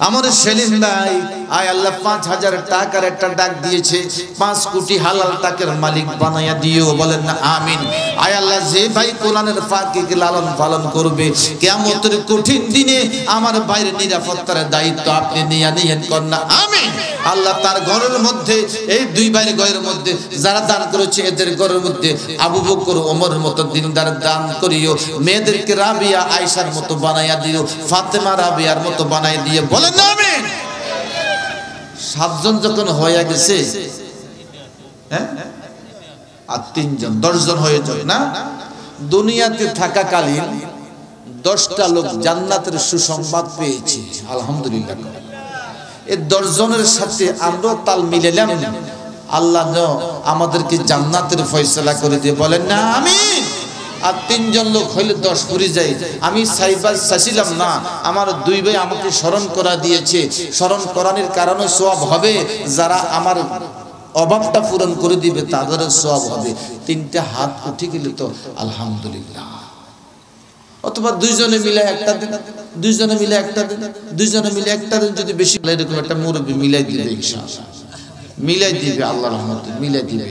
আমার সেলিম ভাই, আয় আল্লাহ 5000 টাকার একটা ডাক দিয়েছে, 5 কোটি হালাল টাকার মালিক বানাইয়া দিও, বলেন না আমিন। আয় আল্লাহ, যে ভাই কোরআনের ফাঁকিকে লালন পালন করবে, কিয়ামতের কঠিন দিনে আমার ভাইয়ের নিরাপত্তার দায়িত্ব আপনি নিয়েন, কর না আমিন। আল্লাহ তার ঘরের মধ্যে, এই 2 ভাইয়ের ঘরের মধ্যে যারা দান করেছে, এদের ঘরের মধ্যে আবু বকর ওমরের মতো দিনদার দান করিও, মেয়েদেরকে রাবিয়া আয়েশার মতো বানাইয়া দিও, ফাতেমা রাবিয়ার মতো বানাই দিয়ে, বলেন না আমিন। 7 জন যখন হয়ে গেছে, হ্যাঁ, আর 3 জন, 10 জন হয়ে যায় না। দুনিয়াতে থাকাকালীন 10টা লোক জান্নাতের সুসংবাদ পেয়েছে, আলহামদুলিল্লাহ। এই 10 জনের সাথে আমরা তাল মিলালাম, আল্লাহ আমাদেরকে জান্নাতের ফয়সালা করে দিয়ে, বলেন না আমিন। আর 3 জন লোক হইলে 10 পুরি যায়। আমি চাইছিলাম না, আমার 2 ভাই আমাকে স্মরণ করা দিয়েছে, স্মরণ করানোর কারণে সওয়াব হবে, যারা আমার অভাবটা পূরণ করে দিবে তাদেরও সওয়াব হবে। 3টা হাত উঠে গেলে তো আলহামদুলিল্লাহ। অথবা 2 জনে মিলে একটা দিন, 2 জনে মিলে একটা দিন, 2 জনে মিলে একটা দিন, যদি বেশি এরকম একটা মুরব্বি মিলাই দিবে, ইনশাআল্লাহ মিলাই দিবে, আল্লাহর রহমতে মিলাই দিবে।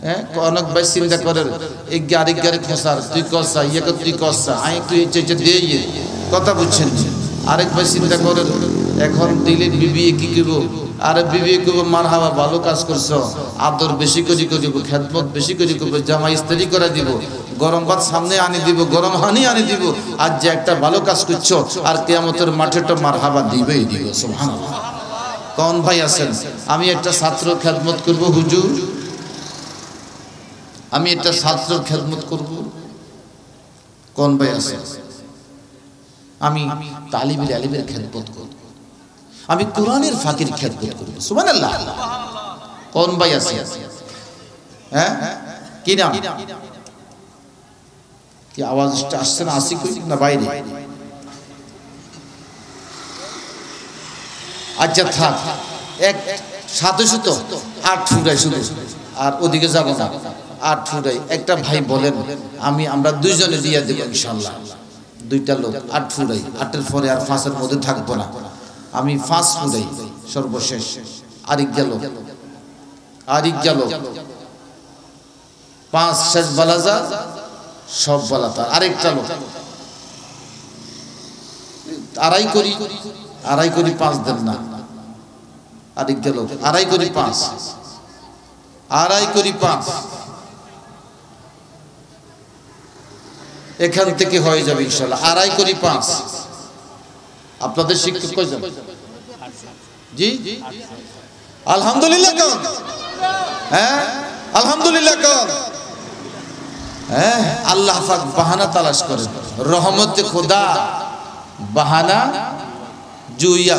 হ্যাঁ, অনেক ভাই চিন্তা করেন, এই গাড়ি খসার, তুই কসা, ইয়ে তুই কসা, আই তুই চেয়ে দিয়ে কথা বুঝছেন। আরেক ভাই চিন্তা করেন, এখন দিলে বিবি কি করব, আরে বিবি করবো মারহাবা, ভালো কাজ করছো, আদর বেশি করে করবো, খেদমত বেশি করে করবো, জামা ইস্ত্রি করে দিব, গরম ভাত সামনে আনি দিব, গরম হানি আনি দিব। আর যে একটা ভালো কাজ করছো, আর কিয়ামতের মাঠে তো মারহাবা দিবেই দিব, সুবহানাল্লাহ। কোন ভাই আছেন, আমি একটা ছাত্র খেদমত করব হুজুর, আমি একটা ছাত্রের খেদমত করব? কোন ভাই আছে? আমি তালিবুল ইলমের খেদমত করব, আমি কোরআনের ফাকির খেদমত করব, সুবহানাল্লাহ। কোন ভাই আছে? হ্যাঁ, কি নাম? কি আওয়াজটা আসছে না, আসি কই না বাইরে? আচ্ছা থাক, এক সাথে তো 8 ফুটাই শুধু, আর ওদিকে যাব না, 8 ফুটাই। একটা ভাই বলেন, আমরা 2 জনে দিয়ে দেব ইনশাআল্লাহ। 2টা লোক 8 ফুটাই, 8-এর পরে আর 5-এর মধ্যে থাকবো না। আমি 5 ফুটাই সর্বশেষ। আরেক গেল 5 শেষ বালাজা সব বালাতা। আরেকটা লোক আড়াই করি 5 দেন না। আরেক গেল আড়াই করি 5, এখান থেকে হয়ে যাবে ইনশাআল্লাহ। আড়াই করি 5। আপনাদের শিক্ষক কয়জন? জি আলহামদুলিল্লাহ কোন? হ্যাঁ আলহামদুলিল্লাহ কোন? হ্যাঁ, আল্লাহ পাক বাহানা তালাশ করেন, রহমতে খোদা বাহানা জুইয়া।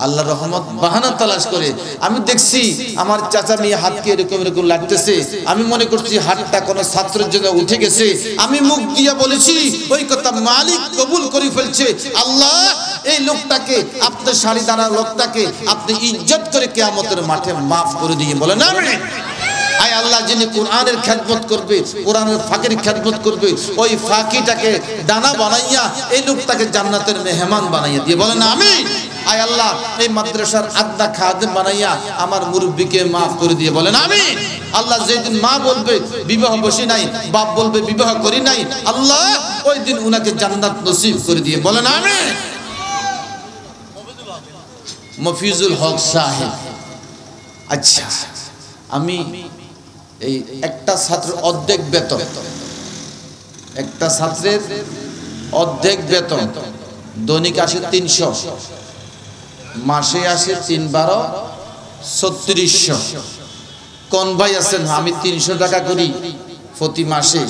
আল্লাহ রহমত বাহানা তালাশ করে। আমি দেখছি আমার চাচা মেয়ে হাতকে এরকম লাগতেছে, আমি মনে করছি হাতটা কোনো ছাত্রের জন্য উঠে গেছে। আমি মুখ দিয়া বলেছি ওই কথা, মালিক কবুল করে ফেলছে। আল্লাহ এই লোকটাকে, আপনার শাড়ি দাঁড়া লোকটাকে আপনি ইজ্জত করে কিয়ামতের মাঠে মাফ করে দিয়ে, বলেন আমিন। আয় আল্লাহ, যিনি কোরআনের খেদমত করবে, কোরআনের ফাঁকির খেদমত করবে, ওই ফাঁকিটাকে ডানা বানাইয়া এই লোকটাকে জান্নাতের মেহমান বানাইয়া দিয়ে, বলেন আমিন। আয় আল্লাহ, এই মাদ্রাসার আদনা খাদেম বানাইয়া আমার মুরব্বিকে মাফ করে দিয়ে, বলেন আমিন। আল্লাহ, যেদিন মা বলবে বিবাহ বসি নাই, বাপ বলবে বিবাহ করি নাই, আল্লাহ ওই দিন উনাকে জান্নাত নসিব করে দিয়ে, বলেন আমিন। মফিজুল হক সাহেব। আচ্ছা, আমি এই একটা ছাত্র অর্ধেক বেতন, একটা ছাত্রের অর্ধেক বেতন দৈনিক আসে 300, মাসে আসে 3×12 = 3600। কোন ভাই আছেন আমি 300 টাকা করি প্রতি মাসে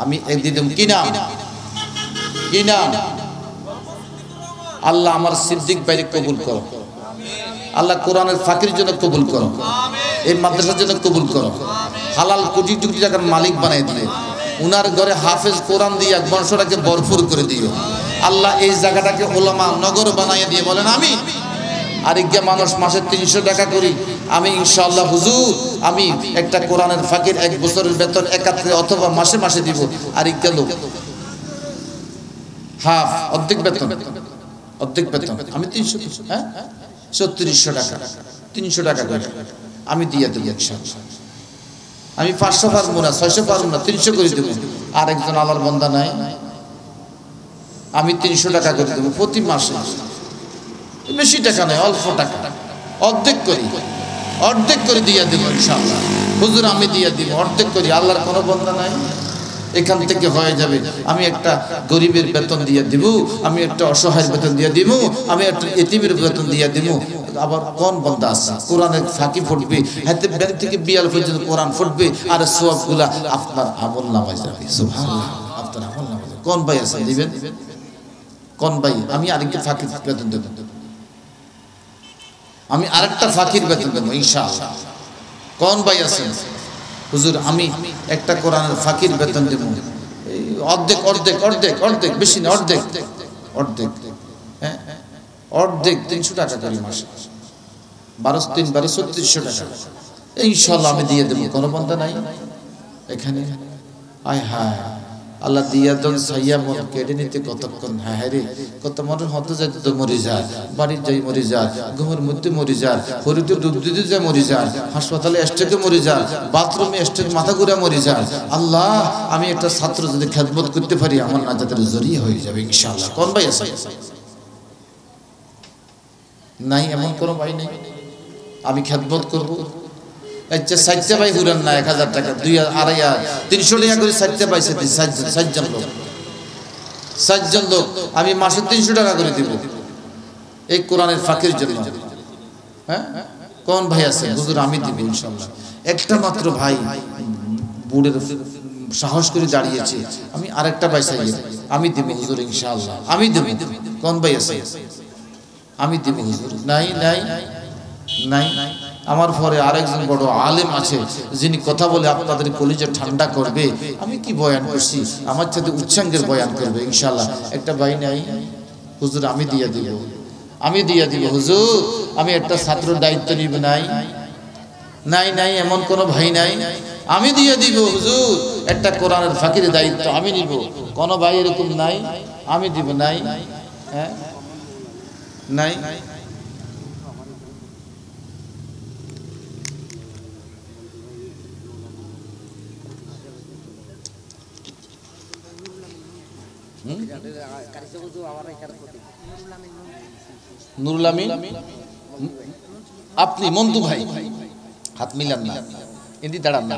আমি একদিন কি নাম আল্লাহ আমার সিদ্দিক ভাইকে কবুল করো, আল্লাহ কোরআনের ফাকির জন্য কবুল করো, এই মাদ্রাসার জন্য কবুল করো, হালাল কোটি কোটি টাকার মালিক বানাই দিলে, উনার ঘরে হাফেজ কোরআন দিয়ে এক বংশটাকে ভরপুর করে দিও আল্লাহ, এই জায়গাটাকে ওলামা নগর বানাইয়া দিয়ে বলেন আমি। আরেকটা মানুষ মাসে 300 টাকা করি আমি ইনশাআল্লাহ হুজুর আমি একটা কোরআনের ফাকির 1 বছরের বেতন একাত্রে অথবা মাসে মাসে দিব। আরেকটা লোক হাফ অর্ধেক বেতন আমি 300 হ্যাঁ 3600 টাকা 300 টাকা করে আমি দিয়ে দেব ইনশাআল্লাহ। আমি 500 পারবো না 600 পারবো না 300 করে দেব। আরেকজন আল্লাহর বান্দা নাই আমি 300 টাকা করে দেব প্রতি মাসে, বেশি টাকা নয় অল্প টাকা, অর্ধেক করে দিয়ে দেব ইনশাআল্লাহ হুজুর আমি দিয়ে দিব অর্ধেক করি। আল্লাহর কোনো বান্দা নাই এখান থেকে হয়ে যাবে। আমি একটা গরিবের বেতন দিয়ে দিব, আমি একটা অসহায়ের বেতন দিয়ে দিব, আমি একটা এতিমের বেতন দিয়ে দিব। আবার কোন বান্দা আছে কোরআনের ফাঁকি ফুটবে, হাতে ব্যাংক থেকে বিয়াল পর্যন্ত কোরআন ফুটবে আর সওয়াবগুলা আপনার আমলনামায় যাবে। সুবহানাল্লাহ, আপনার আমলনামায়। কোন ভাই আছে দিবেন? কোন ভাই? আমি আরেকটা ফাঁকির বেতন দেব, আমি আরেকটা ফাঁকির বেতন দেব ইনশাআল্লাহ। কোন ভাই আছে হুজুর আমি একটা কোরআনের ফাঁকির বেতন দেব অর্ধেক বেশি না অর্ধেক হ্যাঁ অর্ধেক 300 টাকা করে মাসে 12-3-3600 টাকা ইনশাআল্লাহ আমি দিয়ে দেব। কোনো বান্দা নাই এখানে? আয় হায় আল্লাহ দিয়া দন সাইয়া মন কেড়ে নিতে কতক্ষণ। হ্যাঁ রে কত মানুষ হতে যাইতে তো মরে যায়, বাড়ির যাই মরে যায়, ঘুমের মধ্যে মরে যায়, হরিতে ডুব দিতে যায় মরে যায়, হাসপাতালে স্ট্রোকে মরে যায়, বাথরুমে স্ট্রোক মাথা ঘুরে মরে যায়। আল্লাহ আমি একটা ছাত্র যদি খেদমত করতে পারি আমার নাজাতের জরিয়া হয়ে যাবে ইনশাআল্লাহ। কোন ভাই আছে? নাই এমন কোন ভাই নেই আমি খেদমত করব। আচ্ছা 60 ভাই ঘুরেন না 1000 টাকা 2-2.5-300 টাকা করে 60 পাইছে 60 জন লোক আমি মাসে 300 টাকা করে দিব এই কোরআনের ফাঁকির জন্য। হ্যাঁ কোন ভাই আছে? হুজুর আমি দিব ইনশাআল্লাহ। একটা মাত্র ভাই বুড়ের সাহস করে দাঁড়িয়েছে, আমি আরেকটা ভাই চাই আমি দিব হুজুর ইনশাআল্লাহ আমি দেব। কোন ভাই আছে? আমি দিব হুজুর। নাই আমার পরে আরেকজন বড় আলেম আছে যিনি কথা বলে আপনাদের কলিজা ঠান্ডা করবে। আমি কি বয়ান করছি, আমার সাথে উচ্চাঙ্গের বয়ান করবে ইনশাআল্লাহ। একটা ভাই নাই হুজুর আমি দিয়ে দিব হুজুর আমি একটা ছাত্র দায়িত্ব নিব। নাই এমন কোন ভাই নাই আমি দিয়ে দিব হুজুর একটা কোরআনের ফাঁকির দায়িত্ব আমি নিব। কোন ভাই এরকম নাই আমি দিব? নাই হ্যাঁ নাই। নুরুল আমিন আপনি মন্তু ভাই হাত মিলান না এদিকে দাঁড়ান না।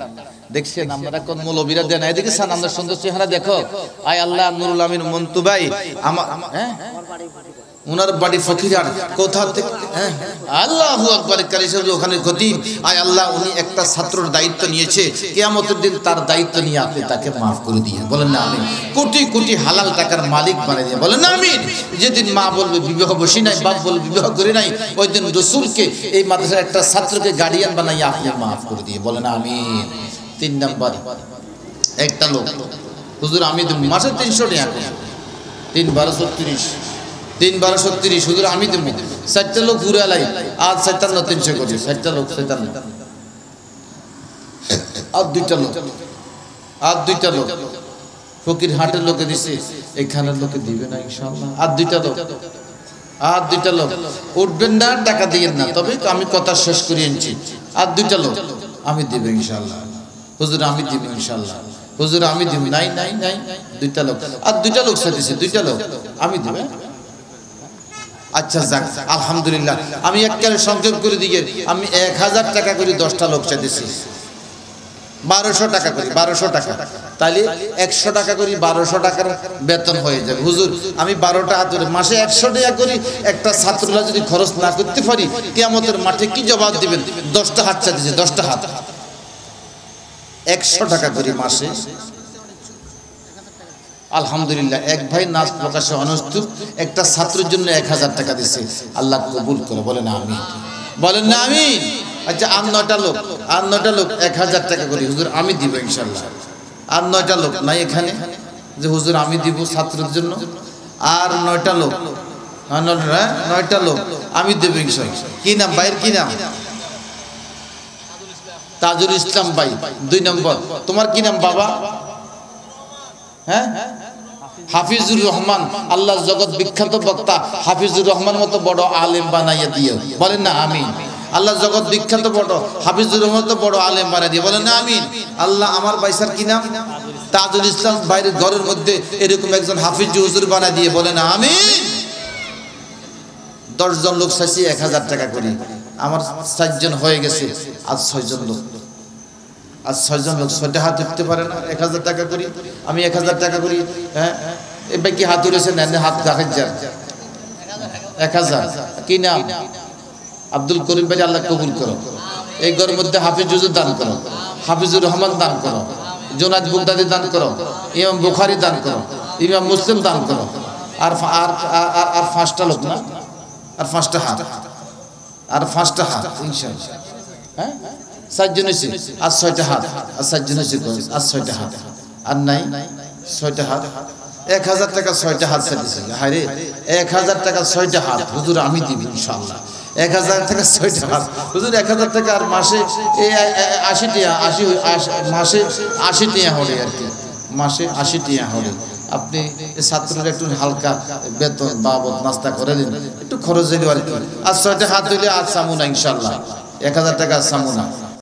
দেখছেন আমরা কোন মৌলবীরা দেন এদিকে সান আমরা সুন্দর চেহারা দেখো। আয় আল্লাহ নুরুল আমিন মন্তু ভাই আমার হ্যাঁ উনার বাড়ি ফকিরার কোথা থেকে হ্যাঁ আল্লাহু আকবার কালিসাব ওখানে খতিব। আয় আল্লাহ উনি একটা ছাত্রর দায়িত্ব নিয়েছে, কিয়ামতের দিন তার দায়িত্ব নিয়ে আপনি তাকে maaf করে দিয়ে বলেন না আমিন। কোটি কোটি হালাল টাকার মালিক বানিয়ে দিয়ে বলেন না আমিন। যেদিন মা বলবে বিবাহ বসি নাই, বাপ বলবে বিবাহ করি নাই, ওই দিন রাসূলকে এই মাদ্রাসার একটা ছাত্রকে গার্ডিয়ান বানাইয়া আপনি maaf করে দিয়ে বলেন আমিন। 3 নাম্বার একটা লোক হুজুর আমি মাসে 300 টাকা 3-12-36 হুজুর আমি দেব। 60টা লোক ঘুরে আলাই আজ 57-300 করে 60টা লোক 57 আর দুইটা লোক ফকির হাটের লোকে দিছে এখানের লোকে দিবে না ইনশাআল্লাহ। আর দুইটা লোক উঠবেন না টাকা দিয়েন না, তবে আমি কথা শেষ করে এনেছি। আর দুইটা লোক আমি দেব ইনশাআল্লাহ হুজুর আমি দেব ইনশাআল্লাহ হুজুর আমি দেব। নাই দুইটা লোক আর দুইটা লোক সাথে দুইটা লোক আমি দেব। আচ্ছা যাক আলহামদুলিল্লাহ আমি একবারে সংযোগ করে দিয়ে আমি 1000 টাকা করে 10টা লোক চাইতেছি 1200 টাকা করে 1200 টাকা তাহলে 100 টাকা করে 1200 টাকার বেতন হয়ে যাবে। হুজুর আমি 12টা হাত ধরে মাসে 100 টাকা করে একটা ছাত্ররা যদি খরচ না করতে পারি কিয়ামতের মাঠে কি জবাব দিবেন? 10টা হাত চাইছে, 10টা হাত, 100 টাকা করে মাসে। আলহামদুলিল্লাহ, এক ভাই নাচ প্রকাশে অনুষ্ঠিত একটা ছাত্রের জন্য 1000 টাকা দিছে। আল্লাহ কবুল করে, বলেন আমিন, বলেন না আমিন। আচ্ছা আর 9টা লোক, 1000 টাকা করে হুজুর আমি দিব ইনশাআল্লাহ। আর 9টা লোক নাই এখানে যে হুজুর আমি দিব ছাত্রের জন্য, আর 9টা লোক, 9টা লোক আমি দেব ইনশাআল্লাহ। কি নাম ভাইয়ের, কি নাম? তাজুল ইসলাম ভাই। 2 নম্বর তোমার কি নাম বাবা? হ্যাঁ, হাফিজুর রহমান। আল্লাহ জগৎ বিখ্যাত বক্তা হাফিজুর রহমান মতো বড় আলেম বানাইয়া দিও, বলেন না আমিন। আল্লাহ জগৎ বিখ্যাত বড় হাফিজুর রহমান তো বড় আলেম বানাই দিয়ে, বলেন না আমিন। আল্লাহ আমার বাইসার কি নাম? তাজুল ইসলাম ভাইয়ের ঘরের মধ্যে এরকম একজন হাফিজ হুজুর বানাই দিয়ে, বলেন না আমিন। 10 জন লোক চাইছি 1000 টাকা করে, আমার 4 জন হয়ে গেছে, আজ 6 জন লোক, আজ 6 জন লোক 6টা হাত উঠতে পারে না। 1000 টাকা করি আমি, 1000 টাকা করি। হ্যাঁ এবার কি হাত উঠেছে? নেন হাত দেখাই যান। 1000 কি নাম? আব্দুল করিম ভাই, আল্লাহ কবুল করো। এই ঘরের মধ্যে হাফিজ হুজুর দান করো, হাফিজুর রহমান দান করো, জোনাদ বুগদাদি দান করো, ইমাম বুখারী দান করো, ইমাম মুসলিম দান করো। আর আর 5টা লোক না, আর 5টা হাত, আর 5টা হাত ইনশাআল্লাহ। হ্যাঁ 4 জন হয়েছে, আর 6টা হাত, আর 4 জন হয়েছে, আর 6টা হাত, আর নাই 6টা হাত। 1000 টাকা 6টা হাত চাইছে। হায় রে, 1000 টাকা 6টা হাত হুজুর আমি দিব ইনশাআল্লাহ। 1000 টাকা 6টা হাত হুজুর, 1000 টাকা আর মাসে 80 টাকা, 80 মাসে 80 টাকা হলে আর কি, মাসে 80 টাকা হলে আপনি ছাত্ররা একটু হালকা বেতন বাবদ নাস্তা করে দিন, একটু খরচ দিল আর কি। আর 6টা হাত হইলে আর সামুনা ইনশাআল্লাহ, 1000 টাকা সামুনা।